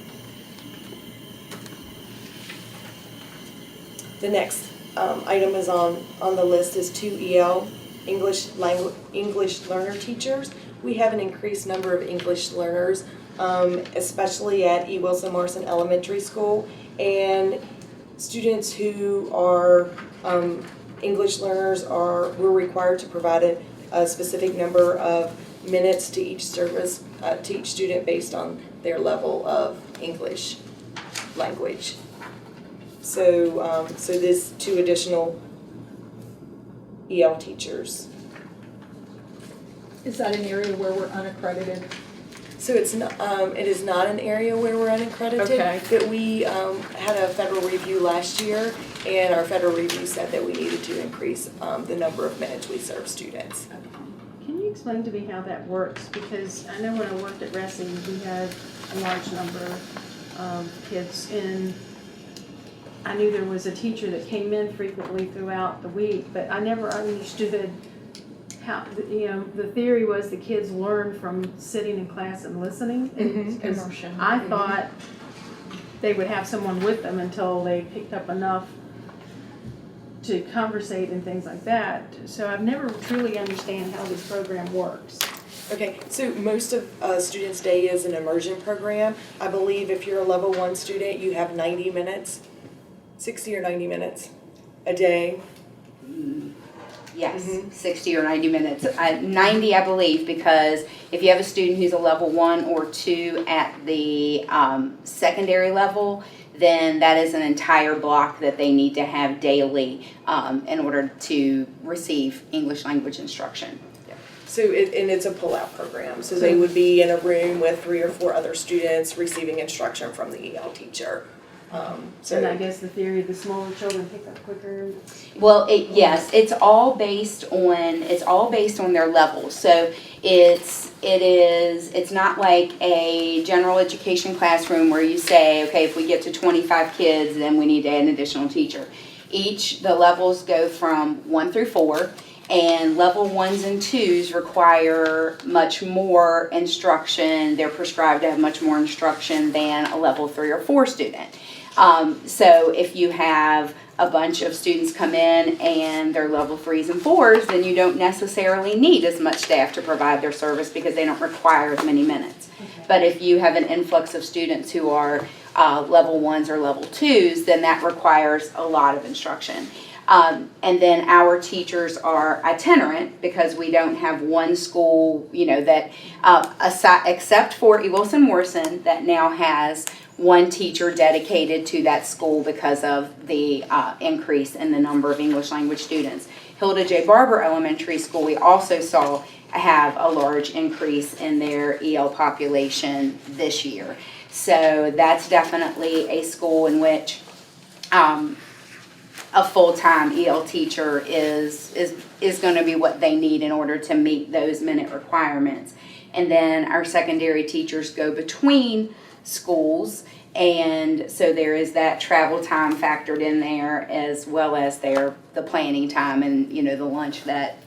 The next item is on the list is 2 EL English learner teachers. We have an increased number of English learners, especially at E. Wilson Morrison Elementary School, and students who are English learners we're required to provide a specific number of minutes to each service, to each student based on their level of English language. So, so this 2 additional EL teachers. Is that an area where we're unaccredited? So it's not, it is not an area where we're unaccredited. Okay. But we had a federal review last year, and our federal review said that we needed to increase the number of minutes we serve students. Can you explain to me how that works? Because I know when I worked at Resi, we had a large number of kids, and I knew there was a teacher that came in frequently throughout the week, but I never understood how, the theory was the kids learn from sitting in class and listening. Immersion. I thought they would have someone with them until they picked up enough to conversate and things like that. So I've never truly understand how this program works. Okay, so most of Students' Day is an immersion program. I believe if you're a level 1 student, you have 90 minutes, 60 or 90 minutes a day. Yes, 60 or 90 minutes. 90, I believe, because if you have a student who's a level 1 or 2 at the secondary level, then that is an entire block that they need to have daily in order to receive English language instruction. So and it's a pull-out program. So they would be in a room with 3 or 4 other students receiving instruction from the EL teacher. And I guess the theory, the smaller children pick up quicker. Well, yes, it's all based on their level. So it's not like a general education classroom where you say, okay, if we get to 25 kids, then we need to add an additional teacher. The levels go from 1 through 4. And level 1s and 2s require much more instruction. They're prescribed to have much more instruction than a level 3 or 4 student. So if you have a bunch of students come in and they're level 3s and 4s, then you don't necessarily need as much staff to provide their service because they don't require as many minutes. Okay. But if you have an influx of students who are level 1s or level 2s, then that requires a lot of instruction. And then our teachers are itinerant because we don't have one school, that except for E. Wilson Morrison, that now has one teacher dedicated to that school because of the increase in the number of English language students. Hilda J. Barber Elementary School, we also saw have a large increase in their EL population this year. So that's definitely a school in which a full-time EL teacher is going to be what they need in order to meet those minute requirements. And then our secondary teachers go between schools, and so there is that travel time factored in there, as well as the planning time and the lunch that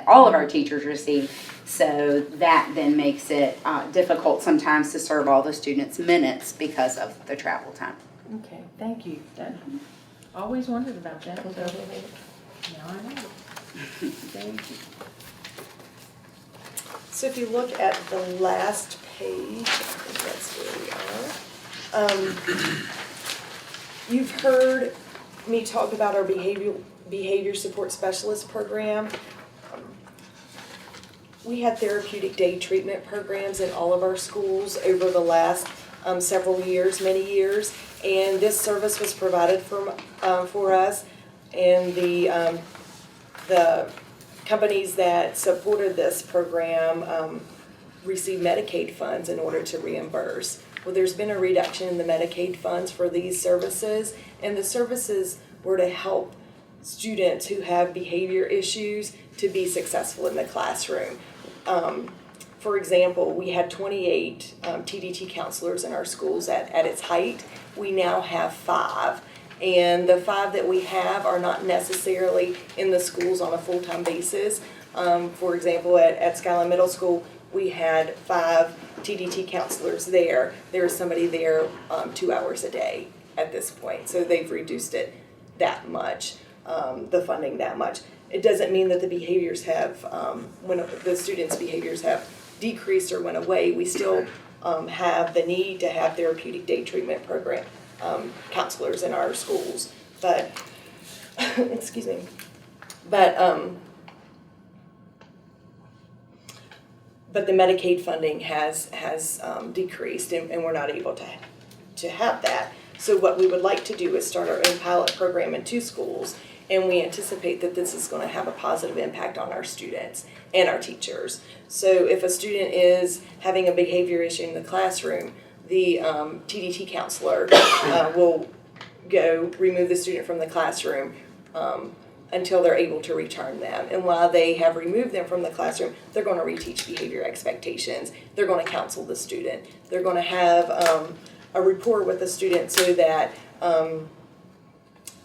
all of our teachers receive. So that then makes it difficult sometimes to serve all the students' minutes because of the travel time. Okay, thank you. Always wondered about that. So now I know. Thank you. So if you look at the last page, I think that's where we are. You've heard me talk about our behavior support specialist program. We had therapeutic day treatment programs in all of our schools over the last several years, many years, and this service was provided for us, and the companies that supported this program received Medicaid funds in order to reimburse. Well, there's been a reduction in the Medicaid funds for these services, and the services were to help students who have behavior issues to be successful in the classroom. For example, we had 28 TDT counselors in our schools at its height. We now have 5. And the 5 that we have are not necessarily in the schools on a full-time basis. For example, at Skyline Middle School, we had 5 TDT counselors there. There is somebody there 2 hours a day at this point. So they've reduced it that much, the funding that much. It doesn't mean that the behaviors have, when the students' behaviors have decreased or went away. We still have the need to have therapeutic day treatment program counselors in our schools, but excuse me, but the Medicaid funding has decreased, and we're not able to have that. So what we would like to do is start our own pilot program in 2 schools, and we anticipate that this is going to have a positive impact on our students and our teachers. So if a student is having a behavior issue in the classroom, the TDT counselor will go remove the student from the classroom until they're able to return them. And while they have removed them from the classroom, they're going to reteach behavior expectations. They're going to counsel the student. They're going to have a rapport with the student so that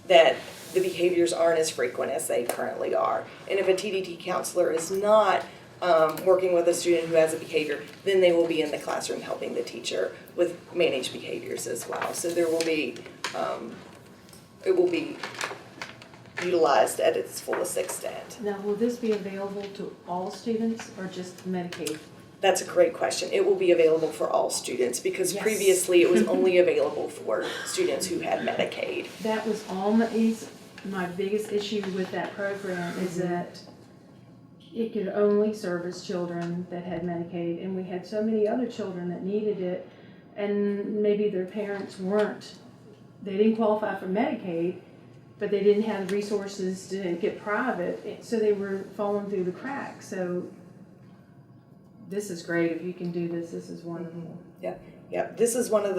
that the behaviors aren't as frequent as they currently are. And if a TDT counselor is not working with a student who has a behavior, then they will be in the classroom helping the teacher with managed behaviors as well. So there will be, it will be utilized at its fullest extent. Now, will this be available to all students or just Medicaid? That's a great question. It will be available for all students because Yes. previously it was only available for students who had Medicaid. That was my biggest issue with that program is that it could only service children that had Medicaid, and we had so many other children that needed it, and maybe their parents they didn't qualify for Medicaid, but they didn't have the resources to get private, so they were falling through the cracks. So this is great. If you can do this, this is wonderful. Yeah, this is one of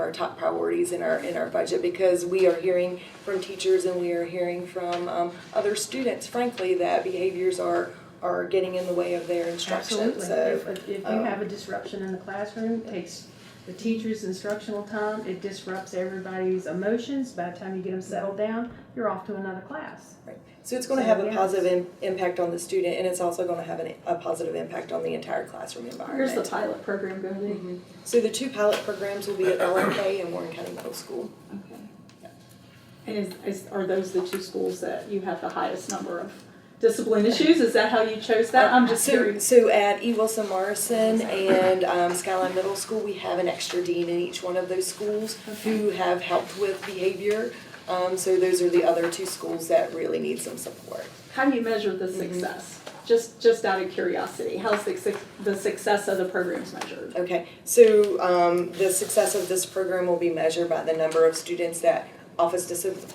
our top priorities in our budget because we are hearing from teachers and we are hearing from other students, frankly, that behaviors are getting in the way of their instruction. Absolutely. So, If you have a disruption in the classroom, it takes the teacher's instructional time, it disrupts everybody's emotions. By the time you get them settled down, you're off to another class. right. So it's going to have a positive impact on the student, and it's also going to have a positive impact on the entire classroom environment. Where's the pilot program going to be? Mm-hmm. So the 2 pilot programs will be at LMK and Warren County Middle School. Okay. And are those the 2 schools that you have the highest number of discipline issues? Is that how you chose that? I'm just curious. So at E. Wilson Morrison and Skyline Middle School, we have an extra dean in each one of those schools who have helped with behavior. So those are the other 2 schools that really need some support. How do you measure the success? Just out of curiosity, how's the success of the programs measured? Okay, so the success of this program will be measured by the number of students that office discipline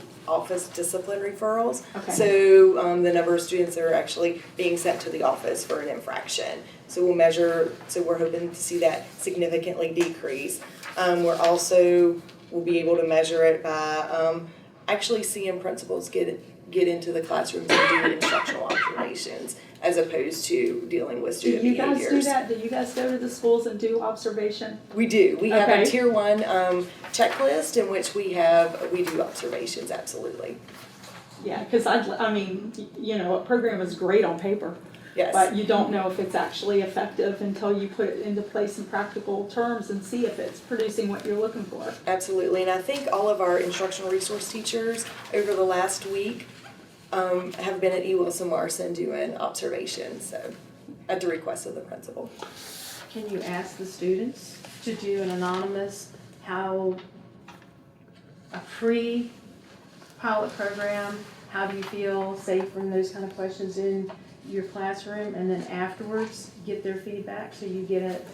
referrals. Okay. So the number of students that are actually being sent to the office for an infraction. So we'll measure, so we're hoping to see that significantly decrease. We'll be able to measure it by actually seeing principals get into the classrooms and do instructional observations as opposed to dealing with student behaviors. Do you guys do that? Do you guys go to the schools and do observation? We do. We have Okay. a tier 1 checklist in which we do observations, absolutely. Yeah, because I mean, a program is great on paper. Yes. But you don't know if it's actually effective until you put it into place in practical terms and see if it's producing what you're looking for. Absolutely, and I think all of our instructional resource teachers over the last week have been at E. Wilson Morrison doing observations, so at the request of the principal. Can you ask the students to do an anonymous, how a pre-pilot program, how do you feel safe from those kind of questions in your classroom, and then afterwards get their feedback so you get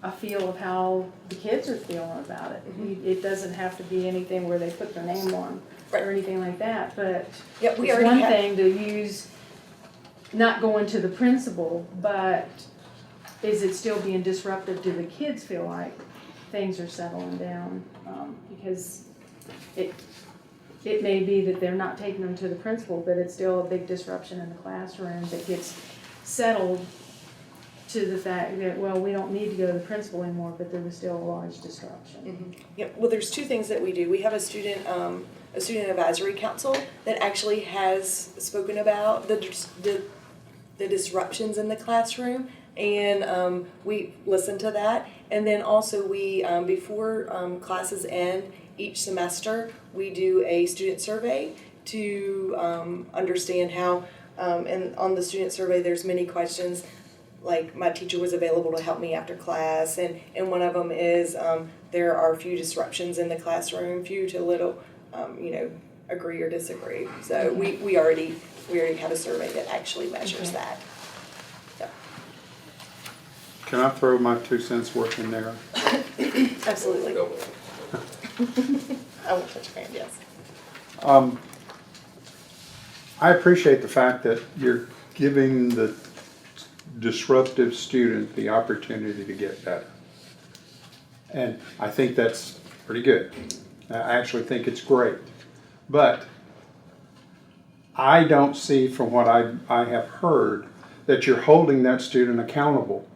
a feel of how the kids are feeling about it. It doesn't have to be anything where they put their name on or anything like that, but Yep, we it's already one have. thing to use, not going to the principal, but is it still being disruptive? Do the kids feel like things are settling down? Because it may be that they're not taking them to the principal, but it's still a big disruption in the classroom that gets settled to the fact that, well, we don't need to go to the principal anymore, but there was still a large disruption. Yep. Well, there's 2 things that we do. We have a student advisory council that actually has spoken about the disruptions in the classroom, and we listen to that. And then also we, before classes end each semester, we do a student survey to understand how, and on the student survey there's many questions like my teacher was available to help me after class, and one of them is there are few disruptions in the classroom, few to little, agree or disagree. So we already have a survey that actually measures that. So. Can I throw my 2 cents worth in there? Absolutely. I won't touch your hand, yes. I appreciate the fact that you're giving the disruptive student the opportunity to get better. And I think that's pretty good. I actually think it's great. But I don't see from what I have heard that you're holding that student accountable.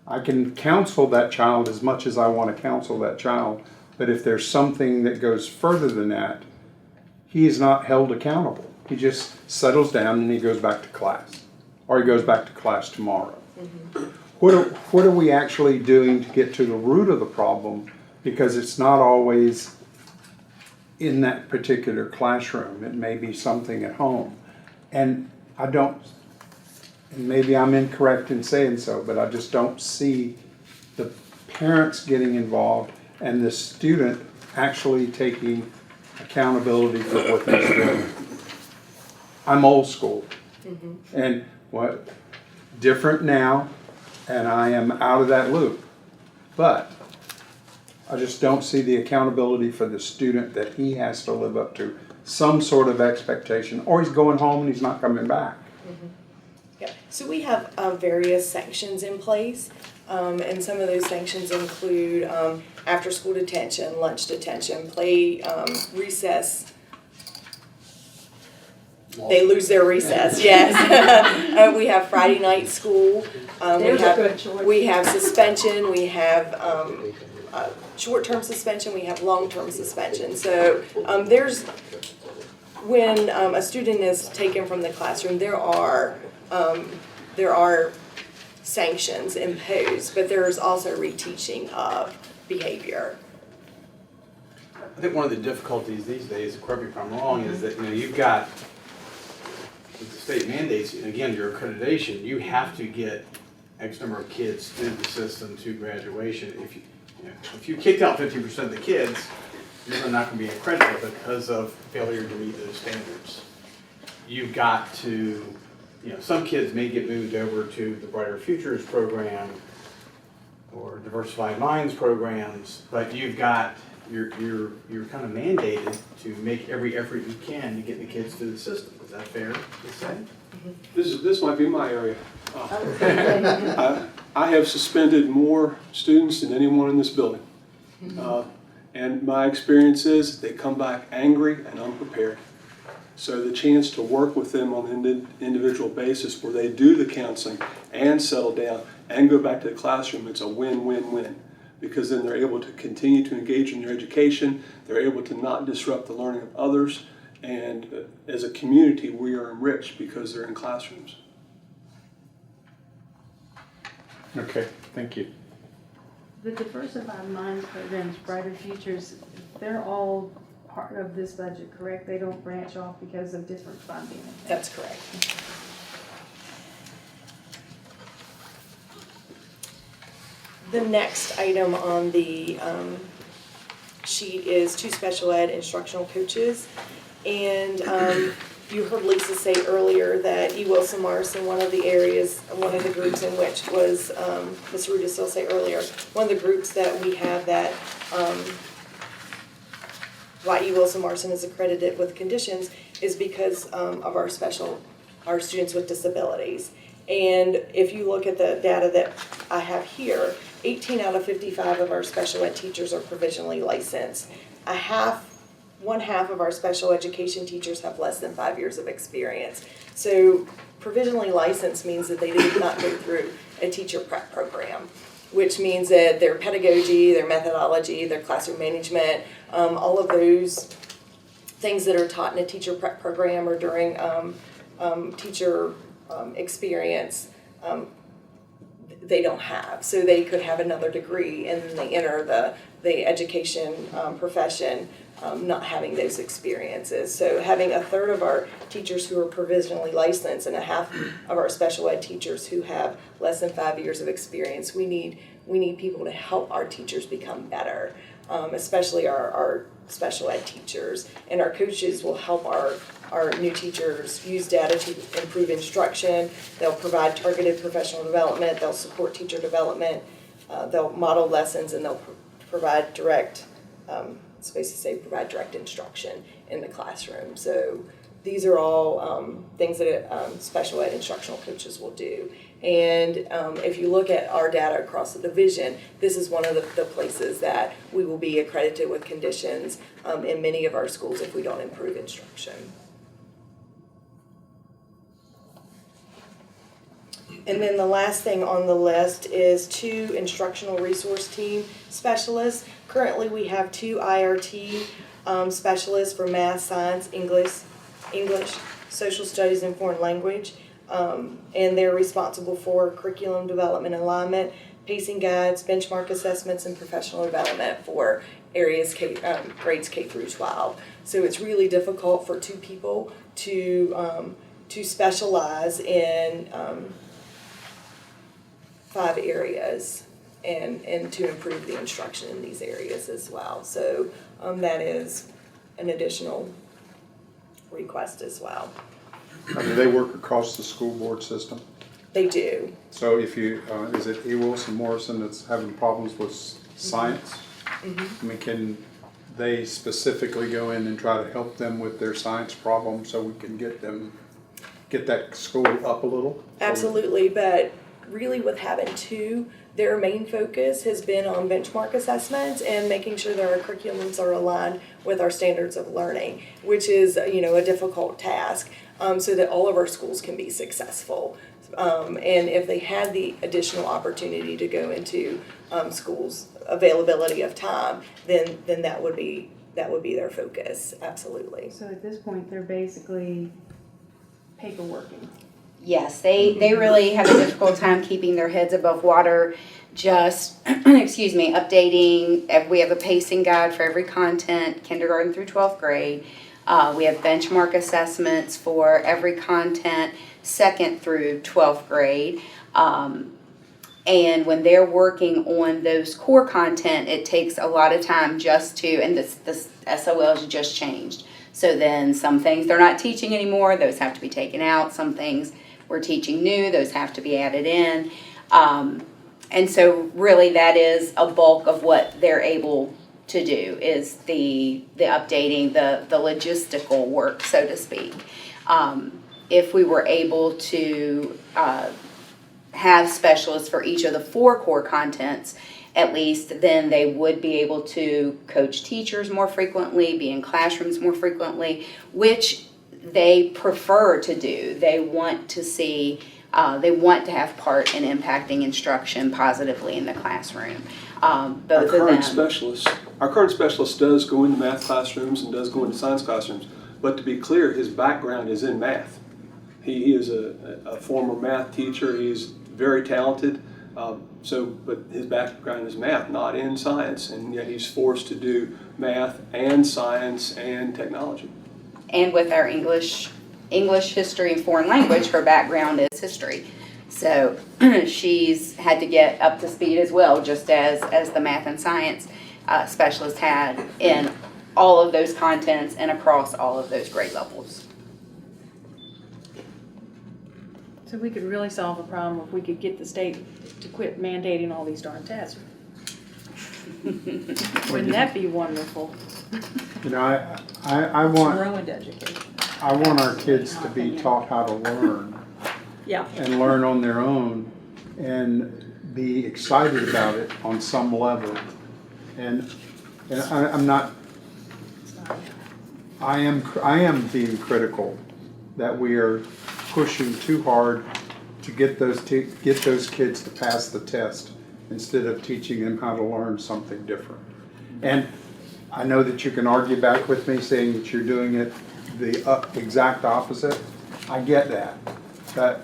I can counsel that child as much as I want to counsel that child, but if there's something that goes further than that, he is not held accountable. He just settles down and he goes back to class, or he goes back to class tomorrow. What are we actually doing to get to the root of the problem? Because it's not always in that particular classroom. It may be something at home. And I don't, and maybe I'm incorrect in saying so, but I just don't see the parents getting involved and the student actually taking accountability for what he's doing. I'm old school. And what, different now, and I am out of that loop. But I just don't see the accountability for the student that he has to live up to some sort of expectation, or he's going home and he's not coming back. Yeah, so we have various sanctions in place, and some of those sanctions include after-school detention, lunch detention, play, recess. They lose their recess, yes. We have Friday night school. There's a good choice. We have suspension, we have short-term suspension, we have long-term suspension. So there's, when a student is taken from the classroom, there are sanctions imposed, but there's also reteaching of behavior. I think one of the difficulties these days, correct me if I'm wrong, is that, you've got, with the state mandates, and again, your accreditation, you have to get X number of kids through the system to graduation. If you kicked out 50% of the kids, you're not going to be accredited because of failure to meet those standards. You've got to, some kids may get moved over to the Brighter Futures program or Diversified Minds programs, but you're kind of mandated to make every effort you can to get the kids through the system. Is that fair to say? This might be my area. I have suspended more students than anyone in this building. And my experience is they come back angry and unprepared. So the chance to work with them on an individual basis where they do the counseling and settle down and go back to the classroom, it's a win-win-win. Because then they're able to continue to engage in their education, they're able to not disrupt the learning of others, and as a community we are enriched because they're in classrooms. Okay, thank you. The Diversified Minds programs, Brighter Futures, they're all part of this budget, correct? They don't branch off because of different funding. That's correct. The next item on the sheet is 2 special ed instructional coaches. And you heard Lisa say earlier that E. Wilson Morrison, one of the groups in which was, Ms. Ruda still say earlier, one of the groups that we have that, why E. Wilson Morrison is accredited with conditions is because of our students with disabilities. And if you look at the data that I have here, 18 out of 55 of our special ed teachers are provisionally licensed. One half of our special education teachers have less than 5 years of experience. So provisionally licensed means that they did not go through a teacher prep program, which means that their pedagogy, their methodology, their classroom management, all of those things that are taught in a teacher prep program or during teacher experience, they don't have. So they could have another degree and then they enter the education profession not having those experiences. So having a third of our teachers who are provisionally licensed and a half of our special ed teachers who have less than 5 years of experience, we need people to help our teachers become better, especially our special ed teachers. And our coaches will help our new teachers use data to improve instruction. They'll provide targeted professional development. They'll support teacher development. They'll model lessons, and they'll provide direct instruction in the classroom. So these are all things that special ed instructional coaches will do. And if you look at our data across the division, this is one of the places that we will be accredited with conditions in many of our schools if we don't improve instruction. And then the last thing on the list is 2 instructional resource team specialists. Currently we have 2 IRT specialists for math, science, English, social studies, and foreign language. And they're responsible for curriculum development and alignment, pacing guides, benchmark assessments, and professional development for areas grades K through 12. So it's really difficult for two people to specialize in 5 areas and to improve the instruction in these areas as well. So that is an additional request as well. Do they work across the school board system? They do. So if you, is it E. Wilson Morrison that's having problems with science? Mm-hmm. I mean, can they specifically go in and try to help them with their science problem so we can get that school up a little? Absolutely, but really with having 2, their main focus has been on benchmark assessments and making sure that our curriculums are aligned with our standards of learning, which is, a difficult task, so that all of our schools can be successful. And if they had the additional opportunity to go into schools' availability of time, then that would be their focus, absolutely. So at this point, they're basically paperworking. Yes, they really have a difficult time keeping their heads above water, just, updating. We have a pacing guide for every content, kindergarten through 12th grade. We have benchmark assessments for every content, 2nd through 12th grade. And when they're working on those core content, it takes a lot of time just to, and this SOLs just changed. So then some things they're not teaching anymore, those have to be taken out. Some things we're teaching new, those have to be added in. And so really that is a bulk of what they're able to do, is the updating, the logistical work, so to speak. If we were able to have specialists for each of the 4 core contents, at least, then they would be able to coach teachers more frequently, be in classrooms more frequently, which they prefer to do. They want to see, they want to have part in impacting instruction positively in the classroom. Both Our of them. Our current specialist does go into math classrooms and does go into science classrooms, but to be clear, his background is in math. He is a former math teacher. He's very talented. But his background is math, not in science, and yet he's forced to do math and science and technology. And with our English, history, and foreign language, her background is history. So she's had to get up to speed as well, just as the math and science specialist had in all of those contents and across all of those grade levels. So we could really solve a problem if we could get the state to quit mandating all these darn tests. Wouldn't that be wonderful? I want Ruined education. I want our kids to be taught how to learn. Yeah. And learn on their own and be excited about it on some level. And I am being critical that we are pushing too hard to get those kids to pass the test instead of teaching them how to learn something different. And I know that you can argue back with me saying that you're doing it the exact opposite. I get that. But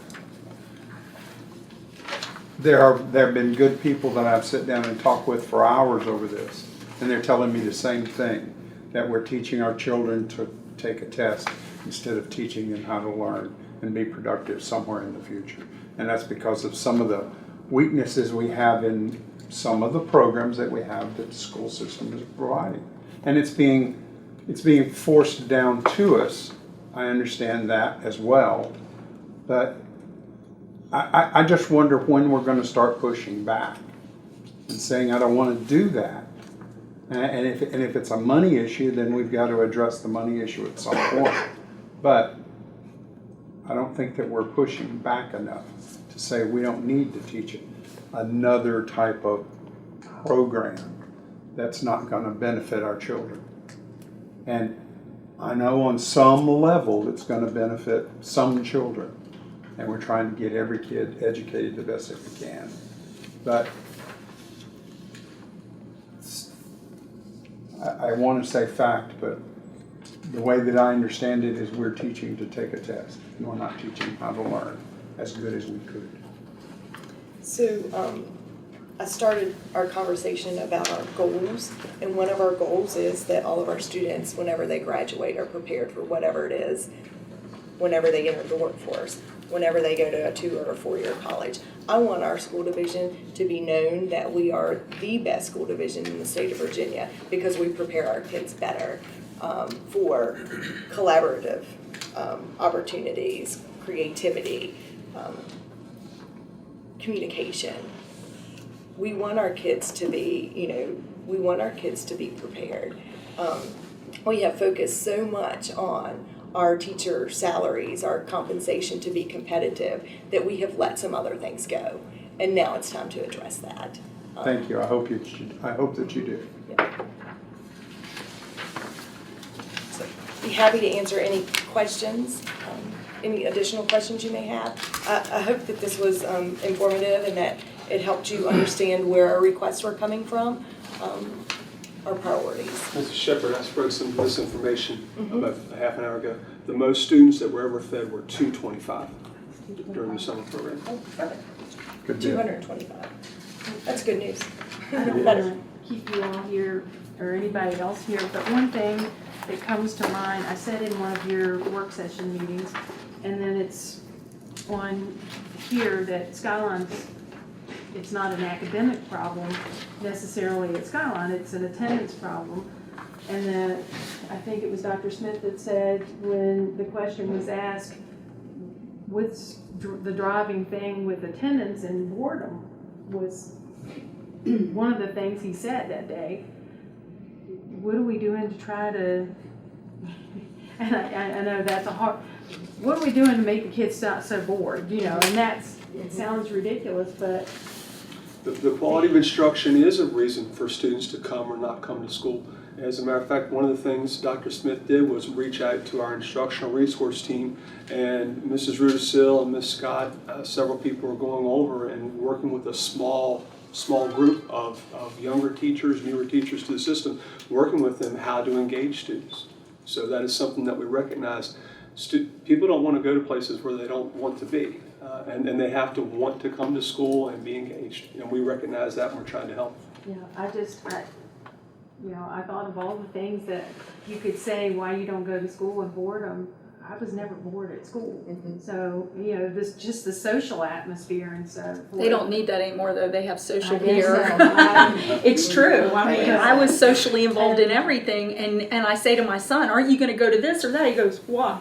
there have been good people that I've sit down and talked with for hours over this, and they're telling me the same thing, that we're teaching our children to take a test instead of teaching them how to learn and be productive somewhere in the future. And that's because of some of the weaknesses we have in some of the programs that we have that the school system is providing. And it's being forced down to us. I understand that as well. But I just wonder when we're going to start pushing back and saying, I don't want to do that. And if it's a money issue, then we've got to address the money issue at some point. But I don't think that we're pushing back enough to say we don't need to teach another type of program that's not going to benefit our children. And I know on some level it's going to benefit some children. And we're trying to get every kid educated the best that we can. But I want to say fact, but the way that I understand it is we're teaching to take a test, and we're not teaching how to learn as good as we could. So I started our conversation about our goals, and one of our goals is that all of our students, whenever they graduate, are prepared for whatever it is, whenever they enter the workforce, whenever they go to a 2 or a 4-year college. I want our school division to be known that we are the best school division in the state of Virginia because we prepare our kids better for collaborative opportunities, creativity, communication. We want our kids to be, we want our kids to be prepared. We have focused so much on our teacher salaries, our compensation to be competitive, that we have let some other things go. And now it's time to address that. Thank you. I hope that you do. Yeah. So, be happy to answer any questions, any additional questions you may have. I hope that this was informative and that it helped you understand where our requests were coming from, our priorities. Mrs. Shepherd, I spread some misinformation about a half an hour ago. The most students that were ever fed were 225 during the summer program. Good deal. 225. That's good news. I don't want to keep you all here or anybody else here, but one thing that comes to mind, I said in one of your work session meetings, and then it's on here that Skyline's, it's not an academic problem necessarily at Skyline, it's an attendance problem. And then I think it was Dr. Smith that said when the question was asked, what's the driving thing with attendance and boredom, was one of the things he said that day. What are we doing to try to, and I know that's a hard, what are we doing to make the kids not so bored, and that's, it sounds ridiculous, but. The quality of instruction is a reason for students to come or not come to school. As a matter of fact, one of the things Dr. Smith did was reach out to our instructional resource team, and Mrs. Rudisill and Ms. Scott, several people were going over and working with a small group of younger teachers, newer teachers to the system, working with them how to engage students. So that is something that we recognize. People don't want to go to places where they don't want to be, and they have to want to come to school and be engaged. And we recognize that, and we're trying to help. Yeah, I thought of all the things that you could say why you don't go to school and boredom. I was never bored at school. So, this just the social atmosphere and so forth. They don't need that anymore, though. They have social I guess here. so. It's true. I mean, I was socially involved in everything, and I say to my son, aren't you going to go to this or that? He goes, why?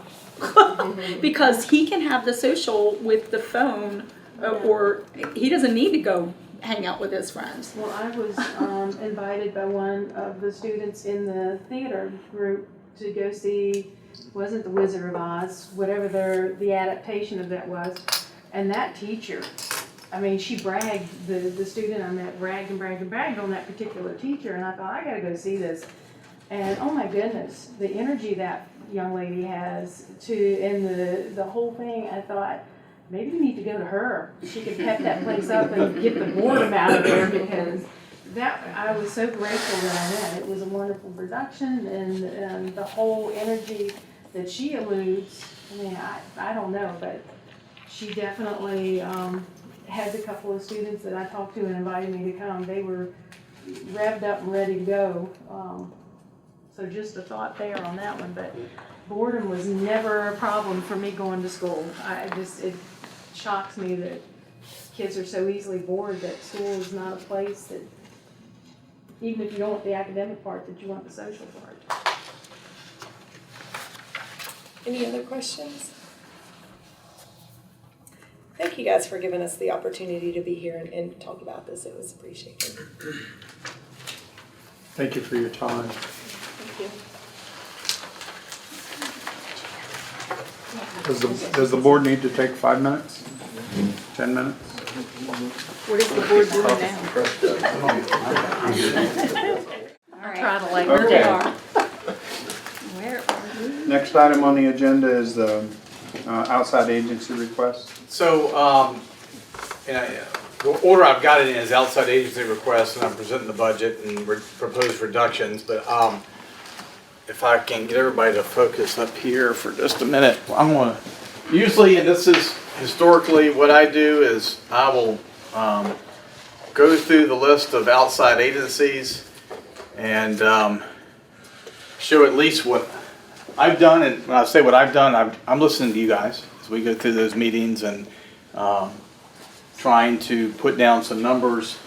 Because he can have the social with the phone, or he doesn't need to go hang out with his friends. Well, I was invited by one of the students in the theater group to go see, wasn't The Wizard of Oz, whatever the adaptation of that was. And that teacher, I mean, she bragged, the student I met bragged and bragged and bragged on that particular teacher, and I thought, I gotta go see this. And oh my goodness, the energy that young lady has and the whole thing, I thought, maybe we need to go to her. She could pep that place up and get the boredom out of there, because I was so grateful that I met. It was a wonderful production, and the whole energy that she alludes, I mean, I don't know, but she definitely has a couple of students that I talked to and invited me to come. They were revved up and ready to go. So just a thought there on that one, but boredom was never a problem for me going to school. It shocks me that kids are so easily bored, that school is not a place that, even if you don't want the academic part, that you want the social part. Any other questions? Thank you guys for giving us the opportunity to be here and talk about this. It was appreciated. Thank you for your time. Thank you. Does the board need to take 5 minutes? 10 minutes? What is the board doing now? All right. Try to like Okay. where they are. Next item on the agenda is the outside agency request. So, the order I've got it in is outside agency requests, and I'm presenting the budget and proposed reductions, but if I can get everybody to focus up here for just a minute, I'm going to, usually, and this is historically what I do, is I will go through the list of outside agencies and show at least what I've done. And when I say what I've done, I'm listening to you guys as we go through those meetings and trying to put down some numbers.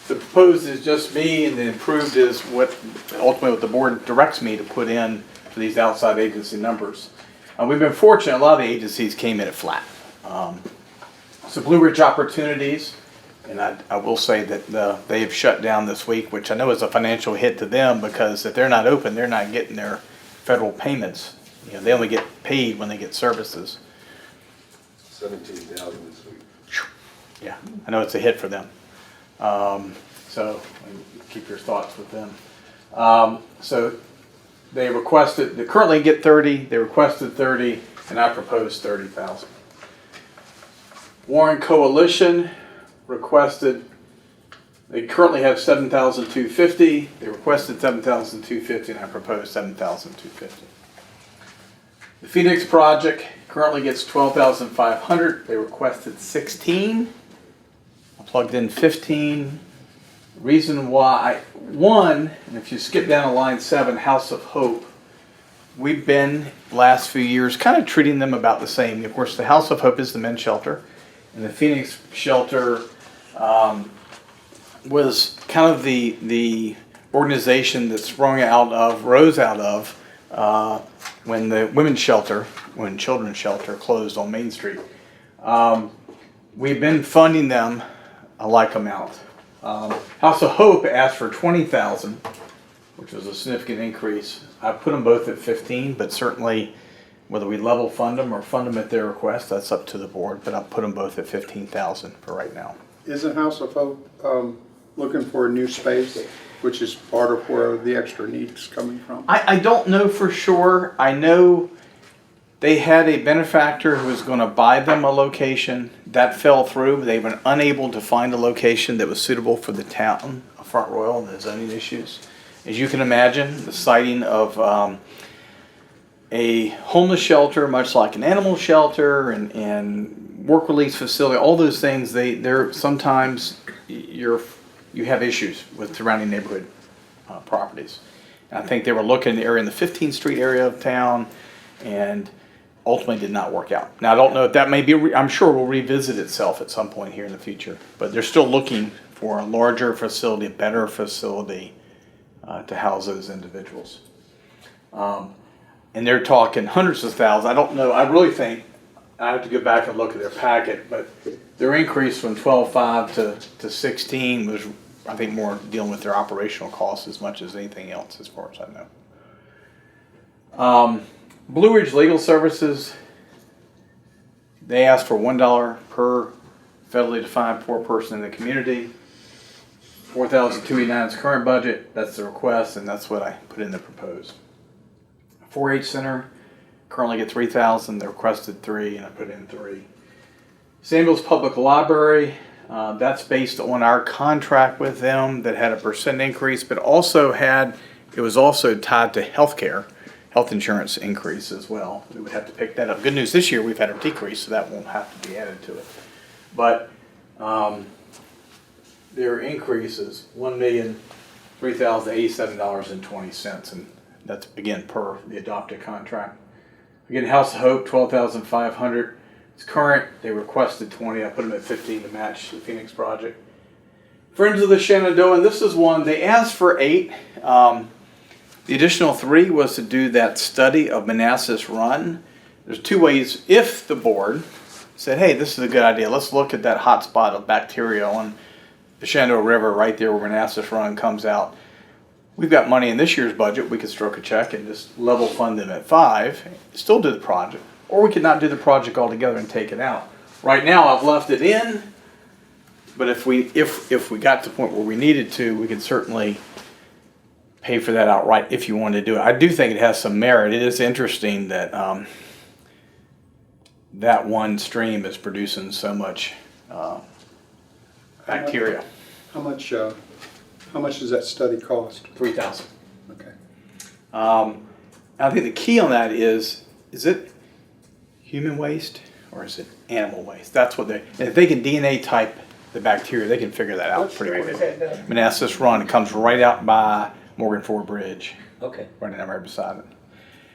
The proposed is just me, and the improved is what ultimately what the board directs me to put in for these outside agency numbers. We've been fortunate, a lot of the agencies came in at flat. So Blue Ridge Opportunities, and I will say that they have shut down this week, which I know is a financial hit to them, because if they're not open, they're not getting their federal payments. You know, they only get paid when they get services. 17,000 this week. Yeah, I know it's a hit for them. So keep your thoughts with them. So they currently get 30, they requested 30, and I proposed 30,000. Warren Coalition requested, they currently have 7,250, they requested 7,250, and I proposed 7,250. The Phoenix Project currently gets 12,500, they requested 16. I plugged in 15. Reason why, one, and if you skip down to line 7, House of Hope, we've been last few years kind of treating them about the same. Of course, the House of Hope is the men's shelter, and the Phoenix shelter was kind of the organization that rose out of when the children's shelter closed on Main Street. We've been funding them a like amount. House of Hope asked for 20,000, which was a significant increase. I put them both at 15, but certainly whether we level fund them or fund them at their request, that's up to the board, but I'll put them both at 15,000 for right now. Isn't House of Hope looking for a new space, which is part of where the extra need's coming from? I don't know for sure. I know they had a benefactor who was going to buy them a location. That fell through. They were unable to find a location that was suitable for the town of Front Royal and the zoning issues. As you can imagine, the siting of a homeless shelter, much like an animal shelter and work release facility, all those things, they're sometimes you have issues with surrounding neighborhood properties. And I think they were looking in the area in the 15th Street area of town, and ultimately did not work out. Now I don't know if that may be, I'm sure will revisit itself at some point here in the future, but they're still looking for a larger facility, a better facility to house those individuals. And they're talking hundreds of thousands. I don't know, I really think, I have to go back and look at their packet, but their increase from 12.5 to 16 was, I think, more dealing with their operational costs as much as anything else, as far as I know. Blue Ridge Legal Services, they asked for $1 per federally defined poor person in the community. $4,289 is current budget. That's the request, and that's what I put in the proposed. 4-H Center currently get $3,000. They requested $3,000, and I put in $3,000. Samuel's Public Library, that's based on our contract with them that had a % increase, but also it was also tied to health insurance increase as well. We would have to pick that up. Good news, this year we've had a decrease, so that won't have to be added to it. But their increase is $1,003,087.20, and that's again per the adopted contract. Again, House of Hope, $12,500. It's current. They requested 20. I put them at 15 to match the Phoenix project. Friends of the Shenandoah, and this is one they asked for 8. The additional 3 was to do that study of Manassas Run. There's 2 ways. If the board said, hey, this is a good idea, let's look at that hot spot of bacteria on the Shenandoah River right there where Manassas Run comes out. We've got money in this year's budget. We could stroke a check and just level fund them at 5, still do the project. Or we could not do the project altogether and take it out. Right now I've left it in, but if we got to the point where we needed to, we could certainly pay for that outright if you wanted to do it. I do think it has some merit. It is interesting that that one stream is producing so much bacteria. How much does that study cost? $3,000. Okay. I think the key on that is it human waste or is it animal waste? That's what and if they can DNA type the bacteria, they can figure that out pretty quickly. Manassas Run, it comes right out by Morgan Ford Bridge. Okay. Right down right beside it.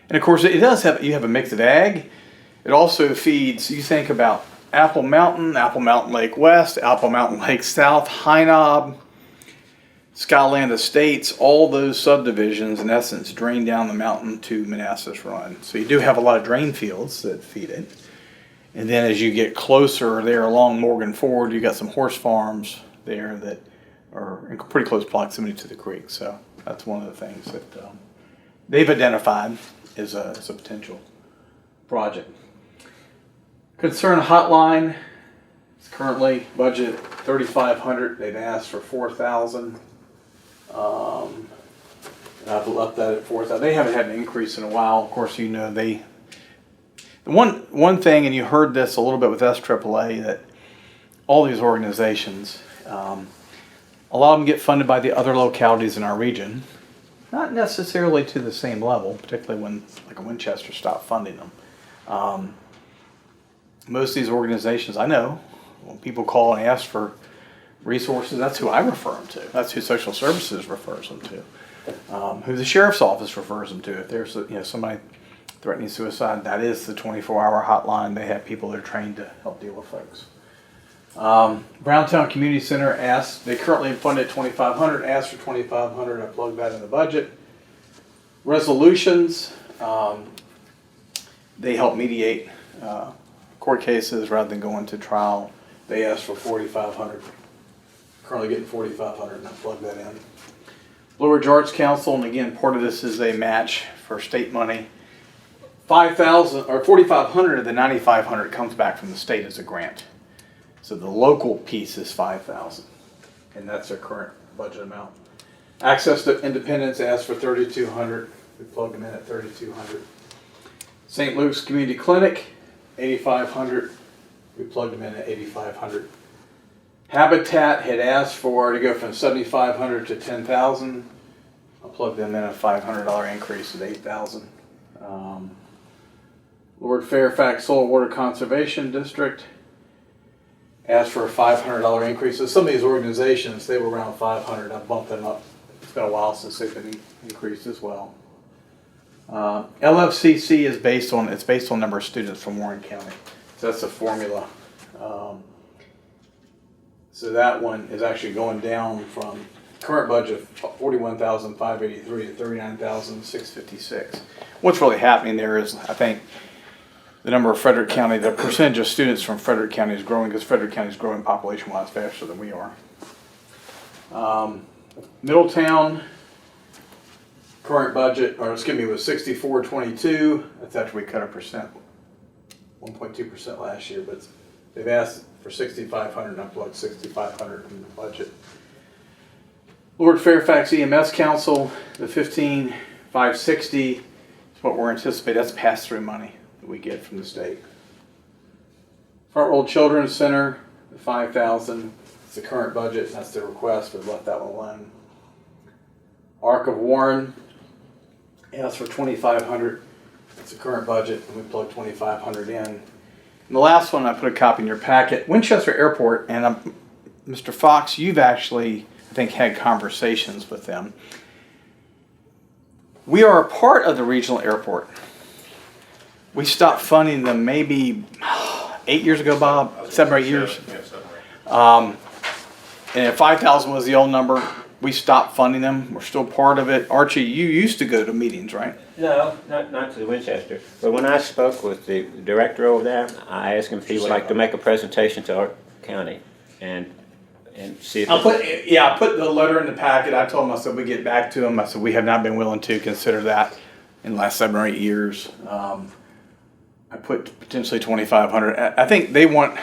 And of course, it does have, you have a mix of ag. It also feeds, you think about Apple Mountain Lake West, Apple Mountain Lake South, High Knob, Skyland Estates, all those subdivisions in essence drain down the mountain to Manassas Run. So you do have a lot of drain fields that feed it. And then as you get closer there along Morgan Ford, you got some horse farms there that are in pretty close proximity to the creek. So that's one of the things that they've identified as a potential project. Concern hotline is currently budgeted $3,500. They've asked for $4,000. I've left that at $4,000. They haven't had an increase in a while. Of course, you know the one thing, and you heard this a little bit with SAAA, that all these organizations, a lot of them get funded by the other localities in our region, not necessarily to the same level, particularly when like a Winchester stopped funding them. Most of these organizations, I know, when people call and ask for resources, that's who I refer them to. That's who social services refers them to. Who the sheriff's office refers them to. If there's somebody threatening suicide, that is the 24-hour hotline. They have people that are trained to help deal with folks. Browntown Community Center asked, they currently funded $2,500, asked for $2,500. I plugged that in the budget. Resolutions, they help mediate court cases rather than going to trial. They asked for $4,500. Currently getting $4,500, and I plugged that in. Blue Ridge Arts Council, and again, part of this is a match for state money. $5,000 or $4,500 of the $9,500 comes back from the state as a grant. So the local piece is $5,000, and that's their current budget amount. Access to Independence asked for $3,200. We plugged them in at $3,200. St. Luke's Community Clinic, $8,500. We plugged them in at $8,500. Habitat had asked for to go from $7,500 to $10,000. I plugged them in a $500 increase of $8,000. Lord Fairfax Soil Water Conservation District asked for a $500 increase. So some of these organizations, they were around $500. I bumped them up. It's been a while since they've been increased as well. LFCC is based on number of students from Warren County. So that's a formula. So that one is actually going down from current budget of $41,583 to $39,656. What's really happening there is, I think, the number of Frederick County, the percentage of students from Frederick County is growing because Frederick County is growing population-wise faster than we are. Middletown, current budget, or excuse me, was $64.22. That's after we cut a percent, 1.2% last year, but they've asked for $6,500, and I plugged $6,500 in the budget. Lord Fairfax EMS Council, the $15,560 is what we're anticipating. That's pass-through money that we get from the state. Front Roll Children's Center, the $5,000. It's the current budget. That's the request. We've left that one alone. Arc of Warren asked for $2,500. It's the current budget, and we plugged $2,500 in. And the last one, I put a copy in your packet. Winchester Airport, and Mr. Fox, you've actually, I think, had conversations with them. We are a part of the regional airport. We stopped funding them maybe 8 years ago, Bob, 7 or 8 years. And if 5,000 was the old number, we stopped funding them. We're still part of it. Archie, you used to go to meetings, right? No, not to Winchester. But when I spoke with the director over there, I asked him if he would like to make a presentation to our county and see if... I put the letter in the packet. I told him, I said, we get back to him. I said, we have not been willing to consider that in the last 7 or 8 years. I put potentially $2,500. I think they want,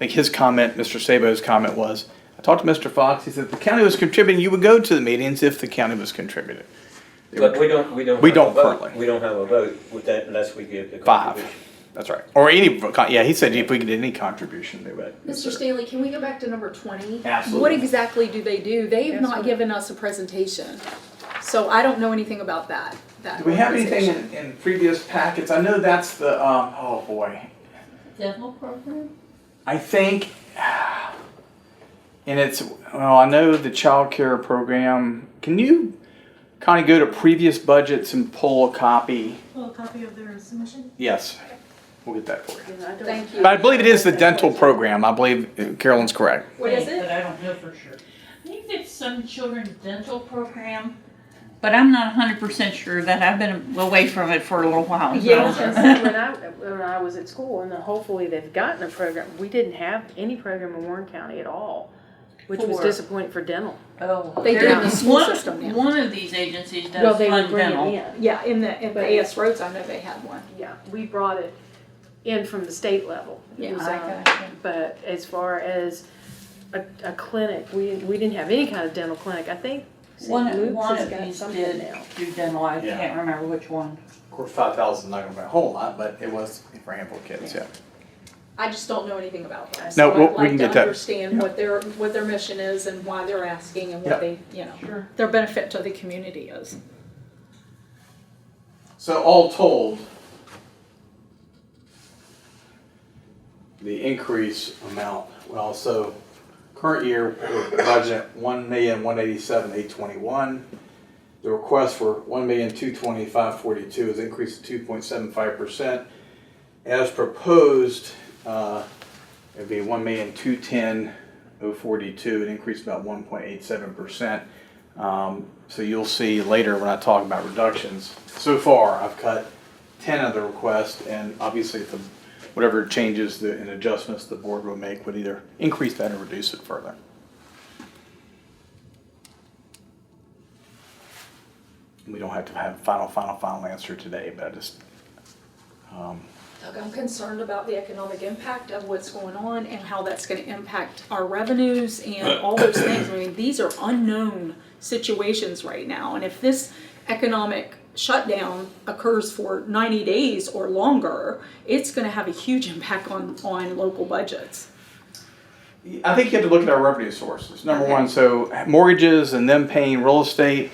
his comment, Mr. Sabo's comment was, I talked to Mr. Fox, he said, if the county was contributing, you would go to the meetings if the county was contributing. But we don't currently. We don't have a vote with that unless we give the 5. That's right. Or any, yeah, he said if we could get any contribution, they would. Mr. Stanley, can we go back to number 20? Absolutely. What exactly do they do? They have not given us a presentation, so I don't know anything about that. Do we have anything in previous packets? I know that's the, oh boy. Dental program? I think, And it's, well, I know the child care program, can you kind of go to previous budgets and pull a copy? Pull a copy of their submission? Yes, we'll get that for you. Thank you. But I believe it is the dental program. I believe Carolyn's correct. What is it? But I don't know for sure. I think it's some children's dental program, but I'm not 100% sure that I've been away from it for a little while. So. Yeah, when I was at school, and then hopefully they've gotten a program. We didn't have any program in Warren County at all, which was disappointing for dental. Oh, They do in the school system now. One of these agencies does Well, they would fund bring dental. it in. Yeah, in the AS Roads, I know they had one. Yeah, we brought it in from the state level. It Yeah, was, I gotcha. But as far as a clinic, we didn't have any kind of dental clinic. I think St. Luke's One has of got these something did now. do dental. I Yeah. can't remember which one. Of course, 5,000 is not going to be a whole lot, but it was for a handful of kids, yeah. I just don't know anything about them. No, So we I'd like can to get that. understand what their mission is and why they're asking and what they, their benefit to the community is. So all told, the increase amount, well, so current year we're budget $1,187,821. The request for $1,225,422 is increased to 2.75%. As proposed, it'd be $1,210,042, an increase about 1.87%. So you'll see later when I talk about reductions. So far, I've cut 10 of the requests, and obviously whatever changes and adjustments the board will make would either increase that or reduce it further. We don't have to have final answer today, but I just... Doug, I'm concerned about the economic impact of what's going on and how that's going to impact our revenues and all those things. I mean, these are unknown situations right now, and if this economic shutdown occurs for 90 days or longer, it's going to have a huge impact on local budgets. I think you have to look at our revenue sources. Number one, so mortgages and them paying real estate.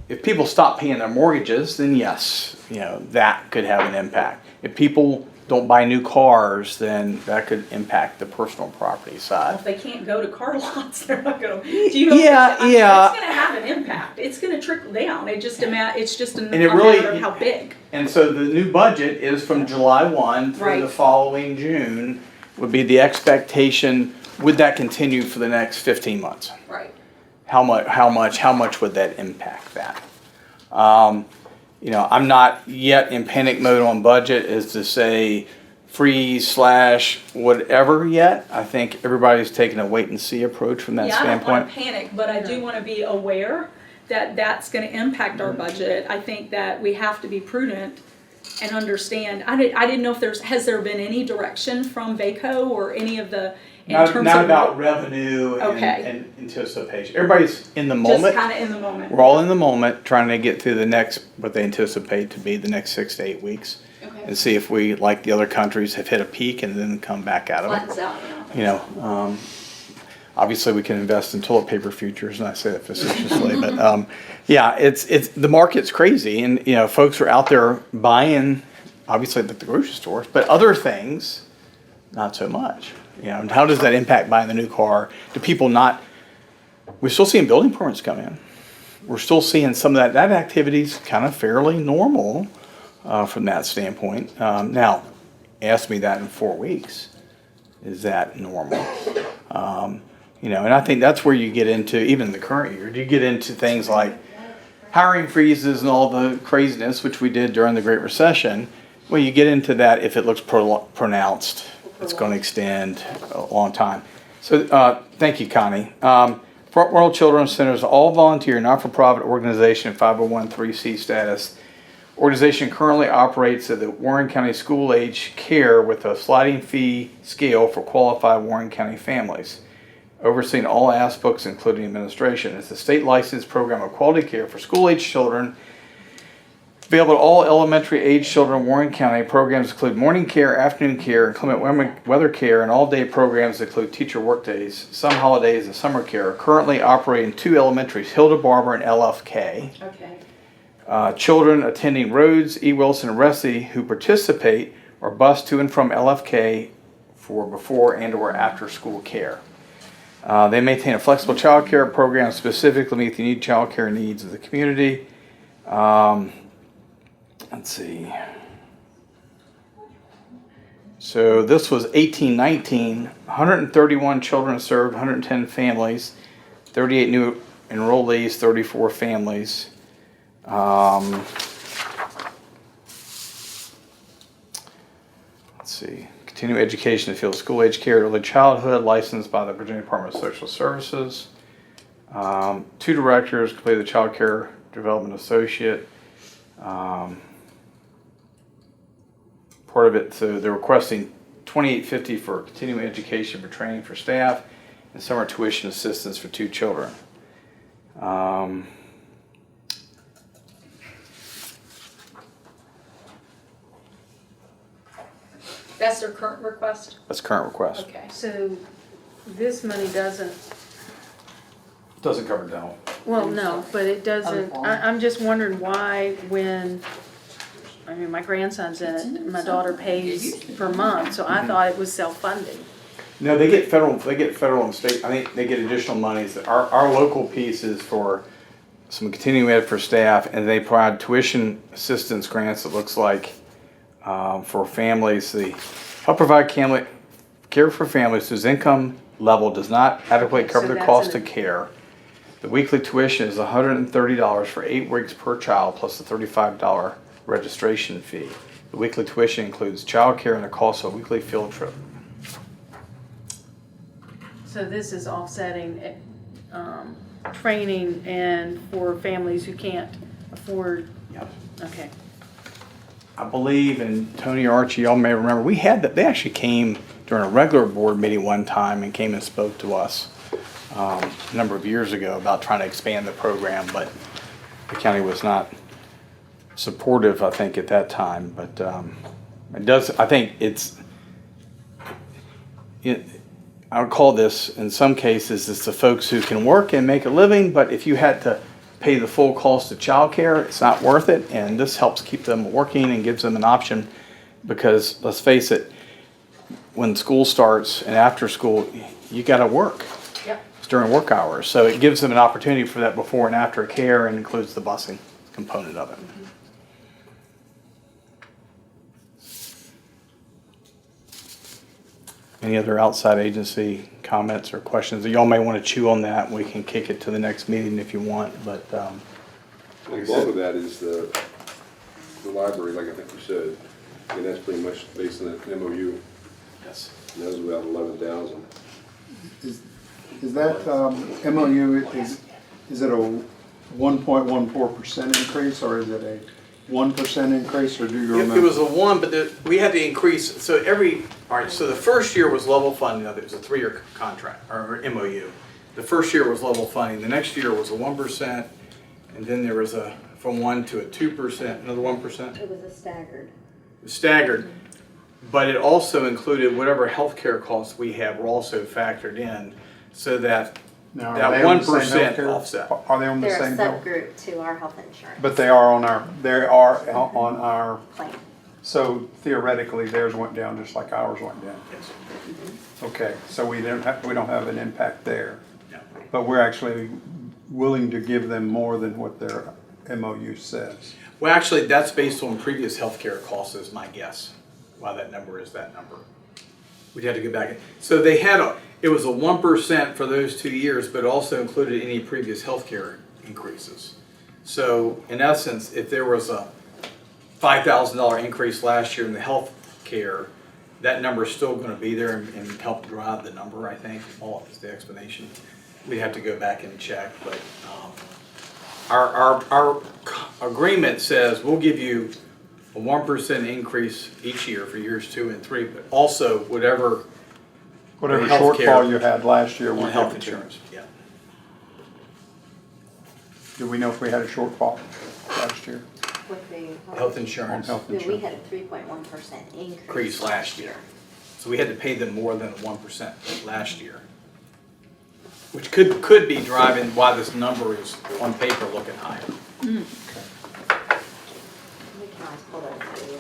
If people stop paying their mortgages, then yes, that could have an impact. If people don't buy new cars, then that could impact the personal property side. If they can't go to car lots, they're not going to. Do you know? Yeah. It's going to have an impact. It's going to trickle down. It's just a matter of how big. And so the new budget is from July 1 through the following June would be the expectation. Would that continue for the next 15 months? Right. How much would that impact that? I'm not yet in panic mode on budget as to say freeze / whatever yet. I think everybody's taking a wait and see approach from that standpoint. I don't want to panic, but I do want to be aware that that's going to impact our budget. I think that we have to be prudent and understand. I didn't know if has there been any direction from VACO or any of the Not about revenue and anticipation. Everybody's in the moment. Just kind of in the moment. We're all in the moment trying to get through what they anticipate to be the next 6 to 8 weeks. Okay. And see if we, like the other countries, have hit a peak and then come back out of it. Flattens out, Obviously we can invest in toilet paper futures, and I say that facetiously, but it's the market's crazy, and folks are out there buying, obviously at the grocery stores, but other things, not so much. And how does that impact buying the new car? Do people not? We're still seeing building permits come in. We're still seeing some of that activity's kind of fairly normal from that standpoint. Now, ask me that in 4 weeks. Is that normal? And I think that's where you get into, even in the current year, you get into things like hiring freezes and all the craziness, which we did during the Great Recession. Well, you get into that if it looks pronounced. It's going to extend a long time. So thank you, Connie. Front World Children's Center is all volunteer, not-for-profit organization, 501(c) status. Organization currently operates at the Warren County School Age Care with a sliding fee scale for qualified Warren County families, overseeing all aspects including administration. It's a state licensed program of quality care for school-age children. Available to all elementary age children in Warren County. Programs include morning care, afternoon care, inclement weather care, and all-day programs include teacher workdays, some holidays, and summer care. Currently operating 2 elementaries, Hilda Barber and LFK. Okay. Children attending Rhodes, E. Wilson, and Ressie who participate are bused to and from LFK for before and or after school care. They maintain a flexible child care program specifically to meet the child care needs of the community. Let's see. So this was 1819, 131 children served, 110 families, 38 new enrollees, 34 families. Let's see. Continuing education in the field of school age care, early childhood, licensed by the Virginia Department of Social Services. 2 directors, completed the child care development associate. Part of it, so they're requesting $28.50 for continuing education for training for staff and summer tuition assistance for 2 children. That's their current request? That's current request. Okay. So this money doesn't, Doesn't cover dental. well, no, but it doesn't, I'm just wondering why when, I mean, my grandson's in it, my daughter pays per month, so I thought it was self-funding. No, they get federal and state, I think they get additional monies. Our local piece is for some continuing ed for staff, and they provide tuition assistance grants, it looks like, for families. They help provide care for families whose income level does not adequately cover So the that's cost an- of care. The weekly tuition is $130 for 8 weeks per child, plus a $35 registration fee. The weekly tuition includes childcare and the cost of a weekly field trip. So this is offsetting, training and for families who can't afford, Yep. okay. I believe, and Tony Archie, y'all may remember, we had that, they actually came during a regular board meeting one time and came and spoke to us a number of years ago about trying to expand the program, but the county was not supportive, I think, at that time. But it does, I think I would call this, in some cases, it's the folks who can work and make a living, but if you had to pay the full cost of childcare, it's not worth it, and this helps keep them working and gives them an option, because let's face it, when school starts and after school, you gotta work. Yep. It's during work hours, so it gives them an opportunity for that before and after care and includes the busing component of it. Any other outside agency comments or questions? Y'all may want to chew on that. We can kick it to the next meeting if you want, but Like I said, of that is the library, like I think you said, and that's pretty much based on the MOU. yes. And that was about 11,000. Is that MOU, is it a 1.14% increase, or is it a 1% increase, or do you remember? It was a 1, but we had to increase, so all right, so the first year was level funding, it was a 3-year contract, or MOU. The first year was level funding, the next year was a 1%, and then there was from 1 to a 2%, another 1%. It was a staggered. Staggered, but it also included whatever healthcare costs we have were also factored in, so that Now, are that they on the same 1% healthcare? offset. Are they on the They're a same bill? subgroup to our health insurance. But they are on our, plan. so theoretically theirs went down just like ours went down. Yes. Okay, so we don't have an impact there. Yeah. But we're actually willing to give them more than what their MOU says. Well, actually, that's based on previous healthcare costs, is my guess, why that number is that number. We'd have to go back. So they had it was a 1% for those 2 years, but also included any previous healthcare increases. So in essence, if there was a $5,000 increase last year in the health care, that number is still going to be there and help drive the number, I think. All is the explanation. We have to go back and check, but our agreement says we'll give you a 1% increase each year for years 2 and 3, but also whatever shortfall you had last year, we on health insurance. Yeah. Do we know if we had a shortfall last year? With the Health insurance. On health We insurance. had a 3.1% increase Increase last year. So we had to pay them more than 1% last year. Which could be driving why this number is on paper looking higher. We can always pull those for you.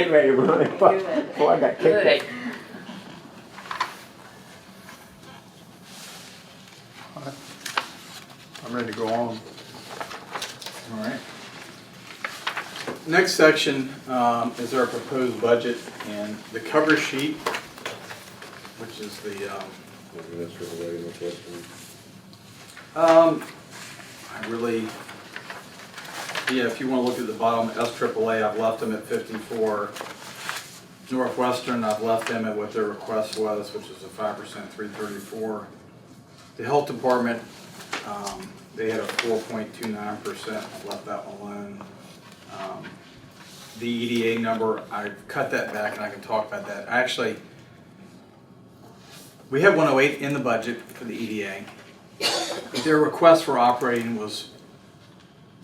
getting ready to run it before I got kicked. I'm ready to go on. All right. Next section is our proposed budget, and the cover sheet, which is the, I really, yeah, if you want to look at the bottom, SAAA, I've left them at 54. Northwestern, I've left them at what their request was, which is a 5%, 334. The health department, they had a 4.29%. I left that one alone. The EDA number, I cut that back, and I can talk about that. Actually, we have 108 in the budget for the EDA. Their request for operating was,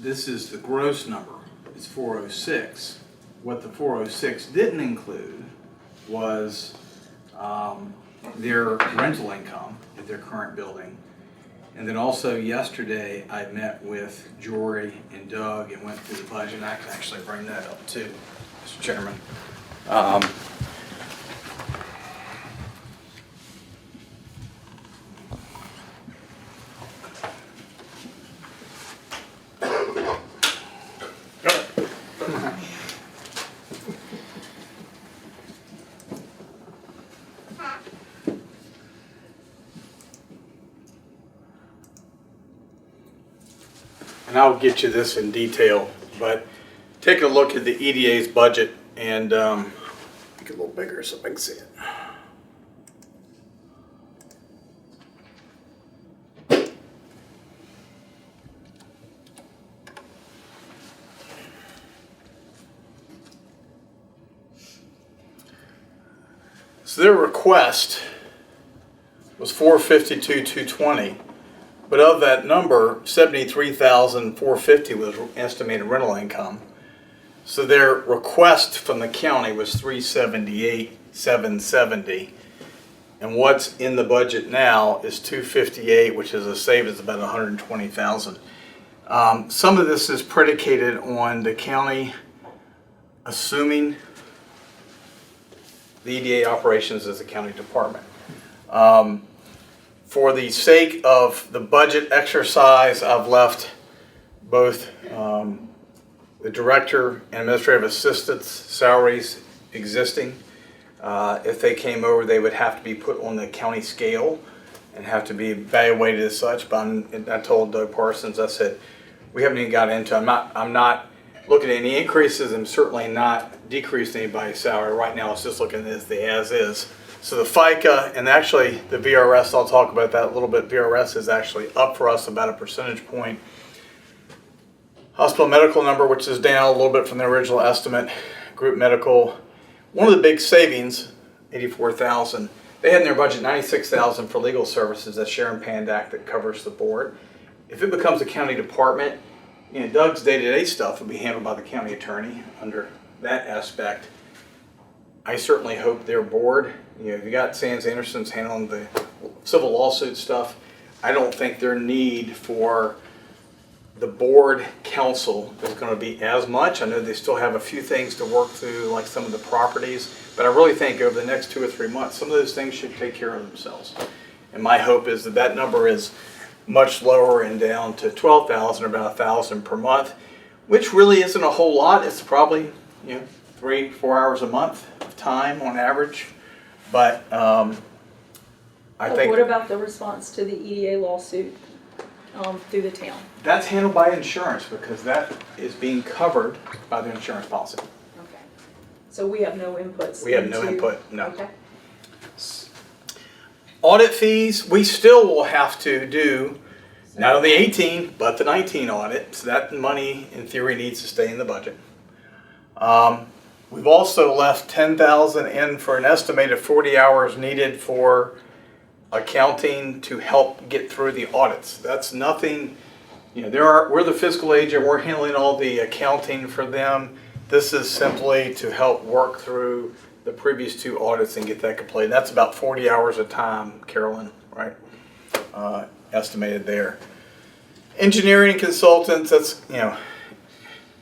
this is the gross number, it's 406. What the 406 didn't include was their rental income at their current building. And then also yesterday, I met with Jory and Doug and went through the budget, and I can actually bring that up too, Mr. Chairman. And I'll get you this in detail, but take a look at the EDA's budget and make it a little bigger so I can see it. So their request was $452,220. But of that number, $73,450 was estimated rental income. So their request from the county was $378,770. And what's in the budget now is $258,000, which is a savings of about $120,000. Some of this is predicated on the county assuming the EDA operations as a county department. For the sake of the budget exercise, I've left both the director and administrative assistants' salaries existing. If they came over, they would have to be put on the county scale and have to be evaluated as such. But I told Doug Parsons, I said, we haven't even got into, I'm not looking at any increases. I'm certainly not decreasing anybody's salary. Right now, it's just looking at the as is. So the FICA and actually the VRS, I'll talk about that a little bit. VRS is actually up for us about a percentage point. Hospital medical number, which is down a little bit from the original estimate. Group medical, one of the big savings, $84,000. They had in their budget $96,000 for legal services. That's Sharon Pandak that covers the board. If it becomes a county department, you know, Doug's day-to-day stuff will be handled by the county attorney under that aspect. I certainly hope their board, you know, you got Sands Anderson's handling the civil lawsuit stuff. I don't think their need for the board counsel is going to be as much. I know they still have a few things to work through, like some of the properties, but I really think over the next 2 or 3 months, some of those things should take care of themselves. And my hope is that that number is much lower and down to $12,000 or about $1,000 per month, which really isn't a whole lot. It's probably, you know, 3-4 hours a month of time on average. But I think. What about the response to the EDA lawsuit through the town? That's handled by insurance because that is being covered by the insurance policy. Okay. So we have no inputs. We have no input, no. Okay. Audit fees, we still will have to do not only 18, but the 19 audit. So that money, in theory, needs to stay in the budget. We've also left $10,000 in for an estimated 40 hours needed for accounting to help get through the audits. That's nothing, you know, we're the fiscal agent, we're handling all the accounting for them. This is simply to help work through the previous 2 audits and get that completed. That's about 40 hours of time, Carolyn, right? Estimated there. Engineering consultants, that's, you know,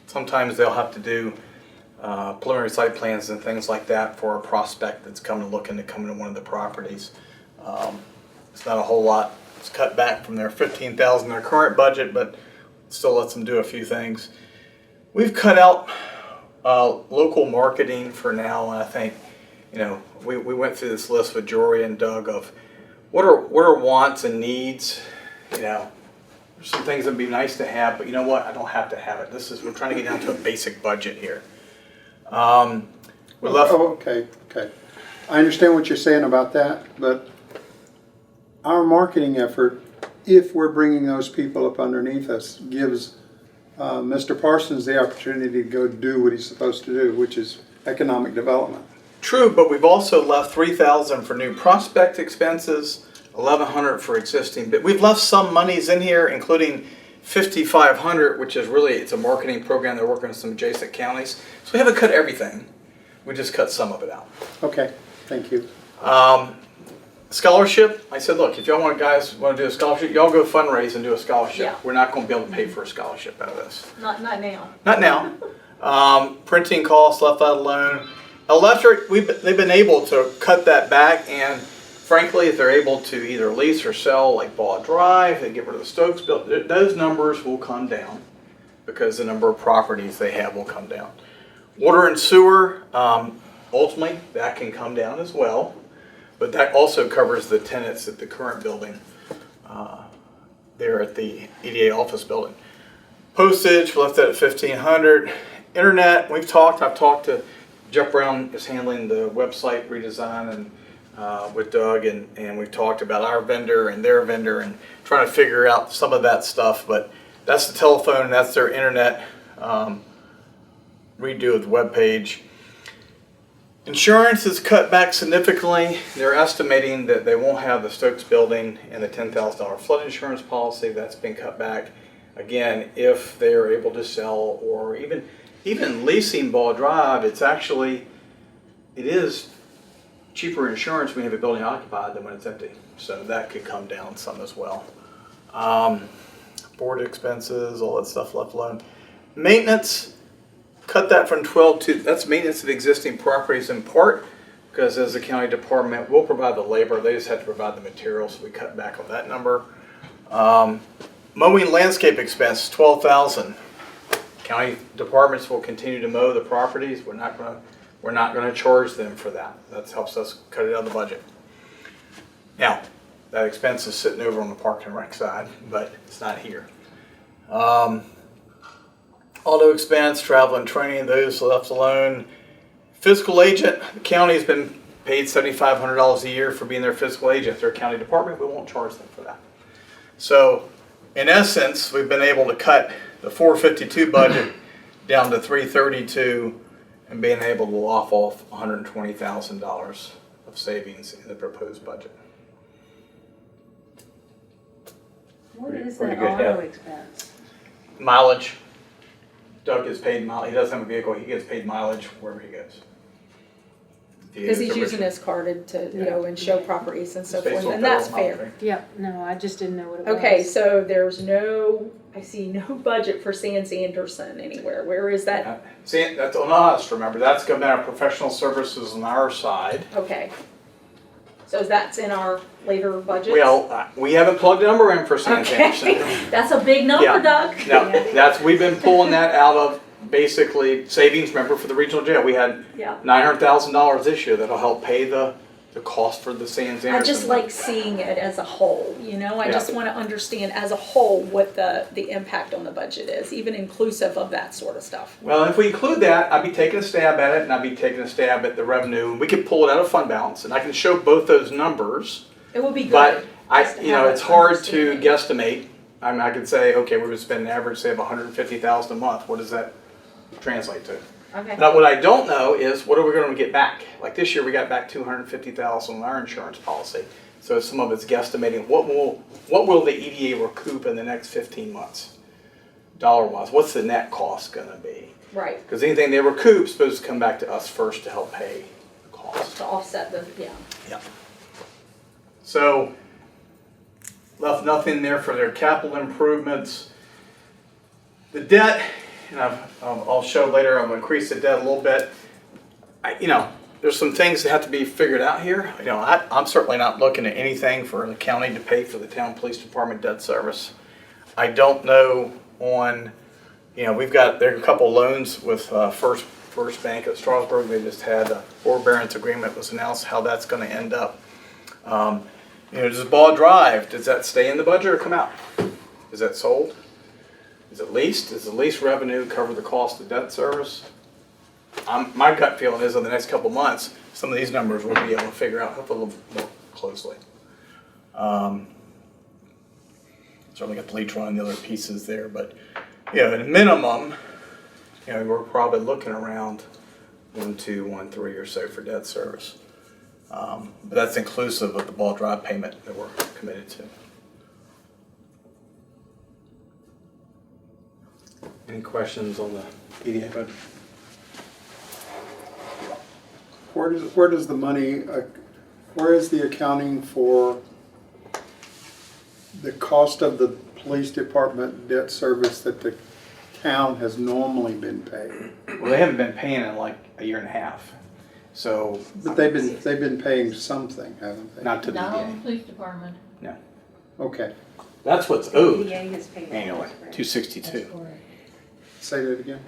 sometimes they'll have to do preliminary site plans and things like that for a prospect that's looking to come into one of the properties. It's not a whole lot. It's cut back from their $15,000 in their current budget, but still lets them do a few things. We've cut out local marketing for now, and I think, we went through this list with Jory and Doug of what are wants and needs. There's some things that'd be nice to have, but you know what? I don't have to have it. We're trying to get down to a basic budget here. Okay. I understand what you're saying about that, but our marketing effort, if we're bringing those people up underneath us, gives Mr. Parsons the opportunity to go do what he's supposed to do, which is economic development. True, but we've also left $3,000 for new prospect expenses, $1,100 for existing. But we've left some monies in here, including $5,500, which is really, it's a marketing program. They're working with some adjacent counties. So we haven't cut everything. We just cut some of it out. Okay, thank you. Scholarship, I said, look, if y'all guys want to do a scholarship, y'all go fundraise and do a scholarship. Yeah. We're not going to be able to pay for a scholarship out of this. Not now. Not now. Printing costs left out alone. Electric, they've been able to cut that back, and frankly, if they're able to either lease or sell like Ball Drive and get rid of the Stokes building, those numbers will come down because the number of properties they have will come down. Water and sewer, ultimately, that can come down as well, but that also covers the tenants at the current building there at the EDA office building. Postage, we left that at $1,500. Internet, I've talked to Jeff Brown is handling the website redesign and with Doug, and we've talked about our vendor and their vendor and trying to figure out some of that stuff, but that's the telephone, that's their internet redo of the web page. Insurance is cut back significantly. They're estimating that they won't have the Stokes building and the $10,000 flood insurance policy. That's been cut back. Again, if they are able to sell or even leasing Ball Drive, it is cheaper insurance when you have a building occupied than when it's empty. So that could come down some as well. Board expenses, all that stuff left alone. Maintenance, cut that from 12 to, that's maintenance of existing properties in part, because as the county department, we'll provide the labor, they just have to provide the materials, so we cut back on that number. Mowing landscape expense, $12,000. County departments will continue to mow the properties. We're not going to charge them for that. That helps us cut it out of the budget. Now, that expense is sitting over on the Park and Rec side, but it's not here. Auto expense, travel and training, those left alone. Fiscal agent, the county has been paid $7,500 a year for being their fiscal agent. They're a county department, we won't charge them for that. So, in essence, we've been able to cut the $452 budget down to $332 and being able to lock off $120,000 of savings in the proposed budget. What is pretty that good auto help. expense? Mileage. Doug gets paid mileage. He doesn't have a vehicle. He gets paid mileage wherever he goes. Because he's using his card to and show properties and so It's based forth, on and that's federal fair. Yep, no, I just didn't know what it was. Okay, so I see no budget for Sands Anderson anywhere. Where is that? See, that's on us, remember. That's going down to professional services on our side. Okay. So that's in our later budget? Well, we haven't plugged a number in for Sands Anderson. Okay, that's a big number, Yeah. Doug. No, we've been pulling that out of basically savings, remember, for the regional jail. We had Yeah. $900,000 this year that'll help pay the cost for the Sands Anderson. I just like seeing it as a whole, I Yeah. just want to understand as a whole what the impact on the budget is, even inclusive of that sort of stuff. Well, if we include that, I'd be taking a stab at it, and I'd be taking a stab at the revenue. We could pull it out of fund balance, and I can show both those numbers. It would be good. But just to have it's an hard to understanding. guesstimate. I mean, I could say, okay, we're going to spend an average, say, of $150,000 a month. What does that translate to? Okay. Now, what I don't know is what are we going to get back? Like this year, we got back $250,000 on our insurance policy. So some of it's guesstimating what will the EDA recoup in the next 15 months, dollar-wise. What's the net cost going to be? Right. Because anything they recoup is supposed to come back to us first to help pay the cost. To offset the, Yeah. So left nothing there for their capital improvements. The debt, and I'll show later, I'm gonna increase the debt a little bit. There's some things that have to be figured out here. I'm certainly not looking at anything for the county to pay for the town police department debt service. I don't know on, there are a couple loans with First Bank at Strasburg. They just had a forbearance agreement was announced, how that's gonna end up. Does Ball Drive, does that stay in the budget or come out? Is that sold? Is it leased? Does the lease revenue cover the cost of debt service? My gut feeling is in the next couple months, some of these numbers we'll be able to figure out hopefully a little more closely. Certainly got the lead run and the other pieces there, but at a minimum, we're probably looking around 1.2, 1.3 or so for debt service. But that's inclusive of the Ball Drive payment that we're committed to. Any questions on the EDA budget? Where does the money, where is the accounting for the cost of the police department debt service that the town has normally been paying? Well, they haven't been paying in like a year and a half. So, but they've been paying something, haven't they? Not to the Not on EDA. the police department. No. Okay. That's what's owed EDA has paid annually, those, $262. Say that again?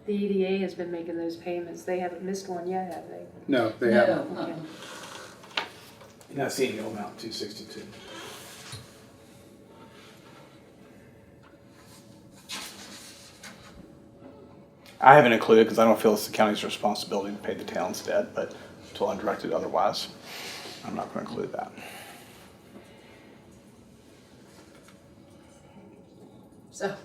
The EDA has been making those payments. They haven't missed one yet, have they? No, they haven't. Okay. And that's the annual amount, $262. I haven't included because I don't feel it's the county's responsibility to pay the town's debt, but until I'm directed otherwise, I'm not going to include that. So,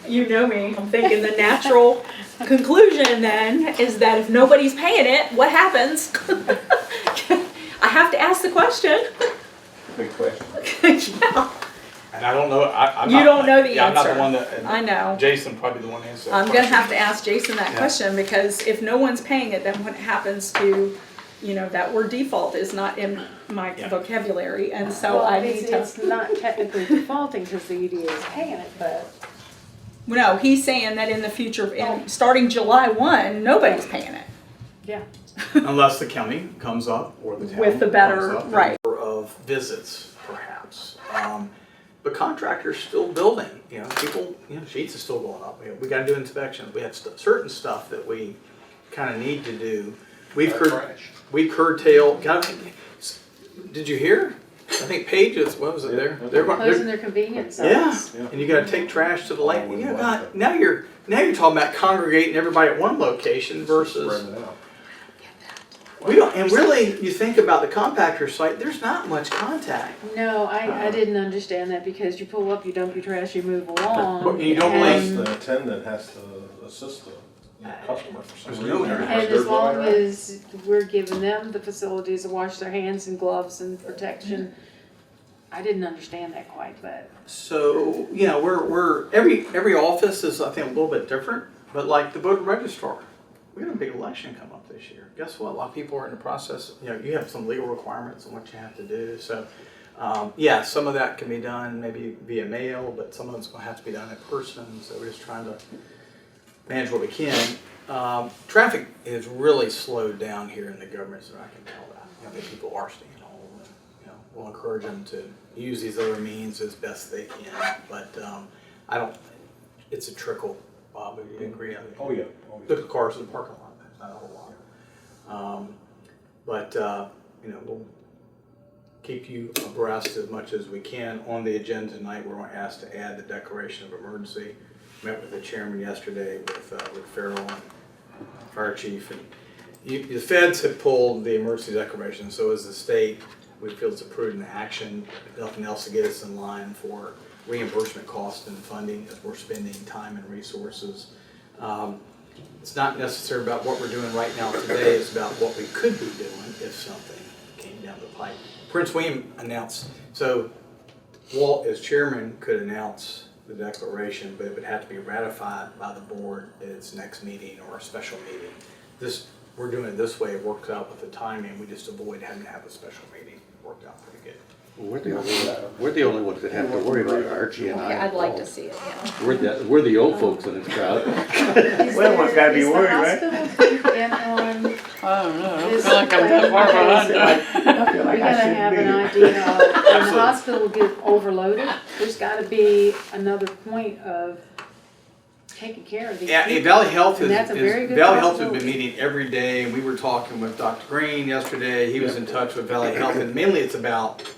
you know me, I'm thinking the natural conclusion then is that if nobody's paying it, what happens? I have to ask the question. Big question. Yeah. And I don't know. I'm You not, don't know the yeah, answer. I'm not the one that. I know. Jason probably the one to answer. I'm gonna have to ask Jason that question because if no one's paying it, then what happens to, that word default is not in my vocabulary, and so Well, I need to. it's not technically defaulting because the EDA is paying it, but. No, he's saying that in the future, starting July 1, nobody's paying it. Yeah. Unless the county comes up or the town With the better- comes up right. of visits, perhaps. But contractors still building. People. Sheets is still going up. We got to do inspections. We have certain stuff that we kind of need to do. We curtail. Did you hear? I think Pages. What was it there? They're Closing their convenience Yeah. zones. And you got to take trash to the lake. Now you're talking about congregating everybody at one location versus. We don't, and really, you think about the compactor site. There's not much contact. No, I didn't understand that because you pull up, you dump your trash, you move along. But you don't and- The attendant has to assist the customer for some There's no reason. one. And as long as we're giving them the facilities to wash their hands and gloves and protection, I didn't understand that quite, but. So we're every office is I think a little bit different. But like the voter registrar, we got a big election come up this year. Guess what? A lot of people are in the process. You have some legal requirements on what you have to do. So some of that can be done maybe via mail, but some of it's going to have to be done in person. So we're just trying to manage what we can. Traffic is really slowed down here in the government, so I can tell that. I think people are staying home. And, we'll encourage them to use these other means as best they can. But I don't. It's a trickle. Bob, would you agree? Oh yeah. Look at the cars in the parking lot. That's not a whole lot. We'll keep you abreast as much as we can. On the agenda tonight, we're asked to add the declaration of emergency. Met with the chairman yesterday with Farrell and fire chief, and the feds have pulled the emergency declaration. So as the state, we feel it's a prudent action. If nothing else, to get us in line for reimbursement costs and funding as we're spending time and resources. It's not necessarily about what we're doing right now today. It's about what we could be doing if something came down the pipe. Prince William announced, so Walt as chairman could announce the declaration, but it would have to be ratified by the board at its next meeting or a special meeting. We're doing it this way. It works out with the timing. We just avoid having to have a special meeting. It worked out pretty good. We're the only ones that have to worry about it, Archie and I. Okay, I'd like to see it, yeah. We're the old folks in this crowd. Well, one's gotta be worried, right? Is the hospital in on I don't know, I don't this feel like I'm that far behind. we gotta have an idea of, when the hospital gets overloaded, there's gotta be another point of taking care of these Yeah, people. Valley Health And that's a very is good Valley Health has been possibility. meeting every day, and we were talking with Dr. Green yesterday. He was in touch with Valley Health, and mainly it's about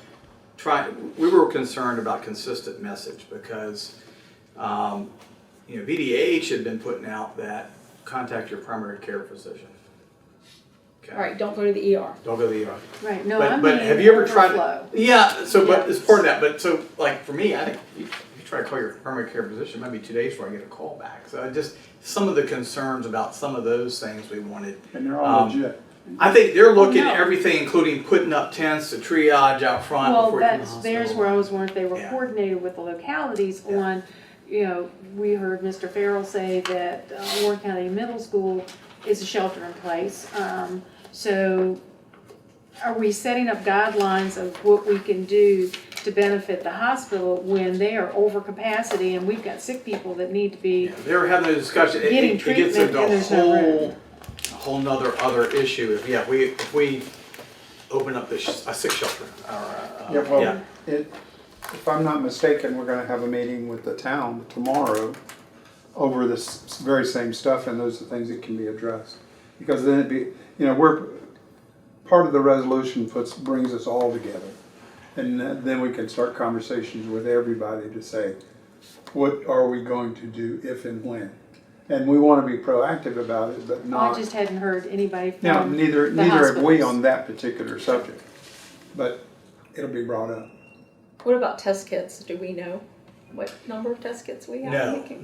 we were concerned about consistent message because, VDH had been putting out that contact your primary care physician. Okay. All right, don't go to the ER. Don't go to the ER. Right, no, But, I but mean have you ever tried? overflow. Yeah. So, but Yeah. it's part of that. But so, like for me, I think you try to call your primary care physician, maybe 2 days before I get a call back. So I just some of the concerns about some of those things we wanted. And they're all legit. I think they're looking no. at everything, including putting up tents to triage out front. Well, before you come to the there's hospital. where I was wondering if they were Yeah. coordinated with the localities Yeah. on, we heard Mr. Farrell say that Warren County Middle School is a shelter in place. So are we setting up guidelines of what we can do to benefit the hospital when they are over capacity and we've got sick people that need to be, Yeah, they were having a discussion. Getting It gets treatment into and there's no room. a whole nother other issue. If we open up a sick shelter, Yeah, well, if I'm not mistaken, we're gonna have a meeting with the town tomorrow over this very same stuff, and those are things that can be addressed. Because then it'd be, part of the resolution brings us all together. And then we can start conversations with everybody to say, what are we going to do if and when? And we wanna be proactive about it, but I not. just hadn't heard anybody from Now, neither the have we hospitals. on that particular subject, but it'll be brought up. What about test kits? Do we know what number of test kits we have? no, Okay.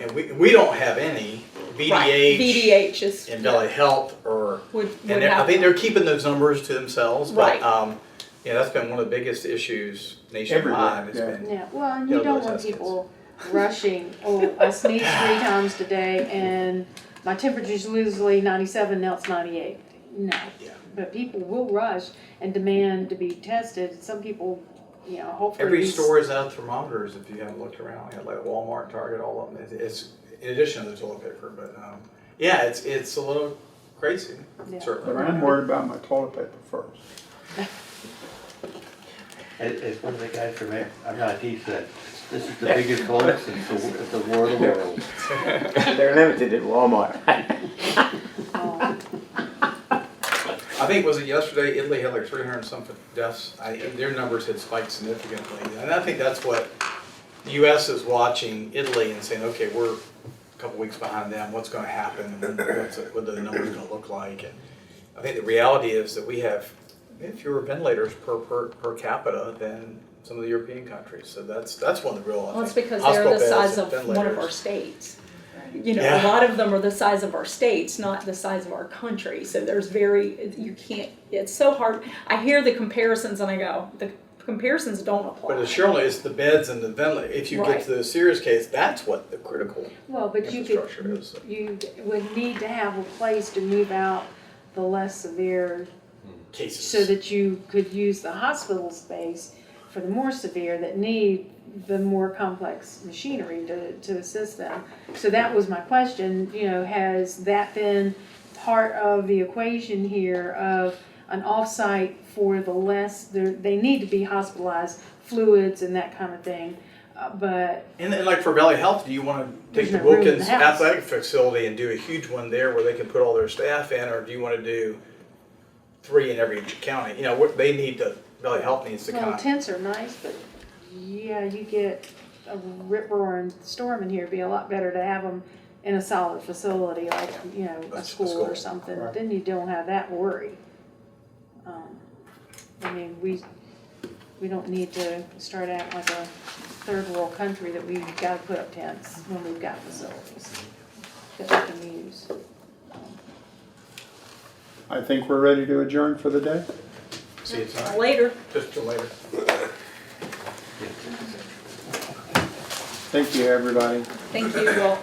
and we don't have any Right. VDH VDH is. and Valley Health or. Would And I have think one. they're keeping those numbers to themselves, Right. but that's been one of the biggest issues nationwide. It's Everywhere, been Yeah, well, and Yeah, you don't those want test kits. people rushing, I sneezed 3 times today and my temperature's usually 97, now it's 98. No. Yeah. But people will rush and demand to be tested. Some people, hopefully. every these- store has had thermometers. If you haven't looked around, like Walmart, Target, all of them. It's in addition to the toilet paper, but it's a little crazy. Yeah. Certainly. But I'm worried about my toilet paper first. As one of the guys from MIT said, this is the biggest hoax in the war of the world. They're limited at Walmart. Oh, I think, was it yesterday, Italy had like 300 and something deaths. Their numbers had spiked significantly. And I think that's what the U.S. is watching Italy and saying, okay, we're a couple weeks behind them. What's going to happen? And what are the numbers going to look like? And I think the reality is that we have fewer ventilators per capita than some of the European countries. So that's one of the real, Well, it's because they're the size of one of our states. Yeah. A lot of them are the size of our states, not the size of our country. So it's so hard. I hear the comparisons and I go, the comparisons don't apply. But it's the beds and the ventilator. If you Right. get to the serious case, that's what the critical well, but infrastructure is. you would need to have a place to move out the less severe Cases. so that you could use the hospital space for the more severe that need the more complex machinery to assist them. So that was my question, has that been part of the equation here of an offsite for the less, they need to be hospitalized, fluids and that kind of thing, but. And like for Valley Health, do you want to take the There's no room in Wilkins the house. Athletic Facility and do a huge one there where they can put all their staff in, or do you want to do 3 in every county? What they need to, Valley Health needs to Well, kind of. tents are nice, but yeah, you get a rip-roaring storm in here, it'd be a lot better to have them in a solid facility like, a school or something. Right. Then you don't have that worry. We don't need to start acting like a third world country that we've got to put up tents when we've got facilities that we can use. I think we're ready to adjourn for the day. See you tonight. Later. Just till later. Thank you, everybody. Thank you, Walt.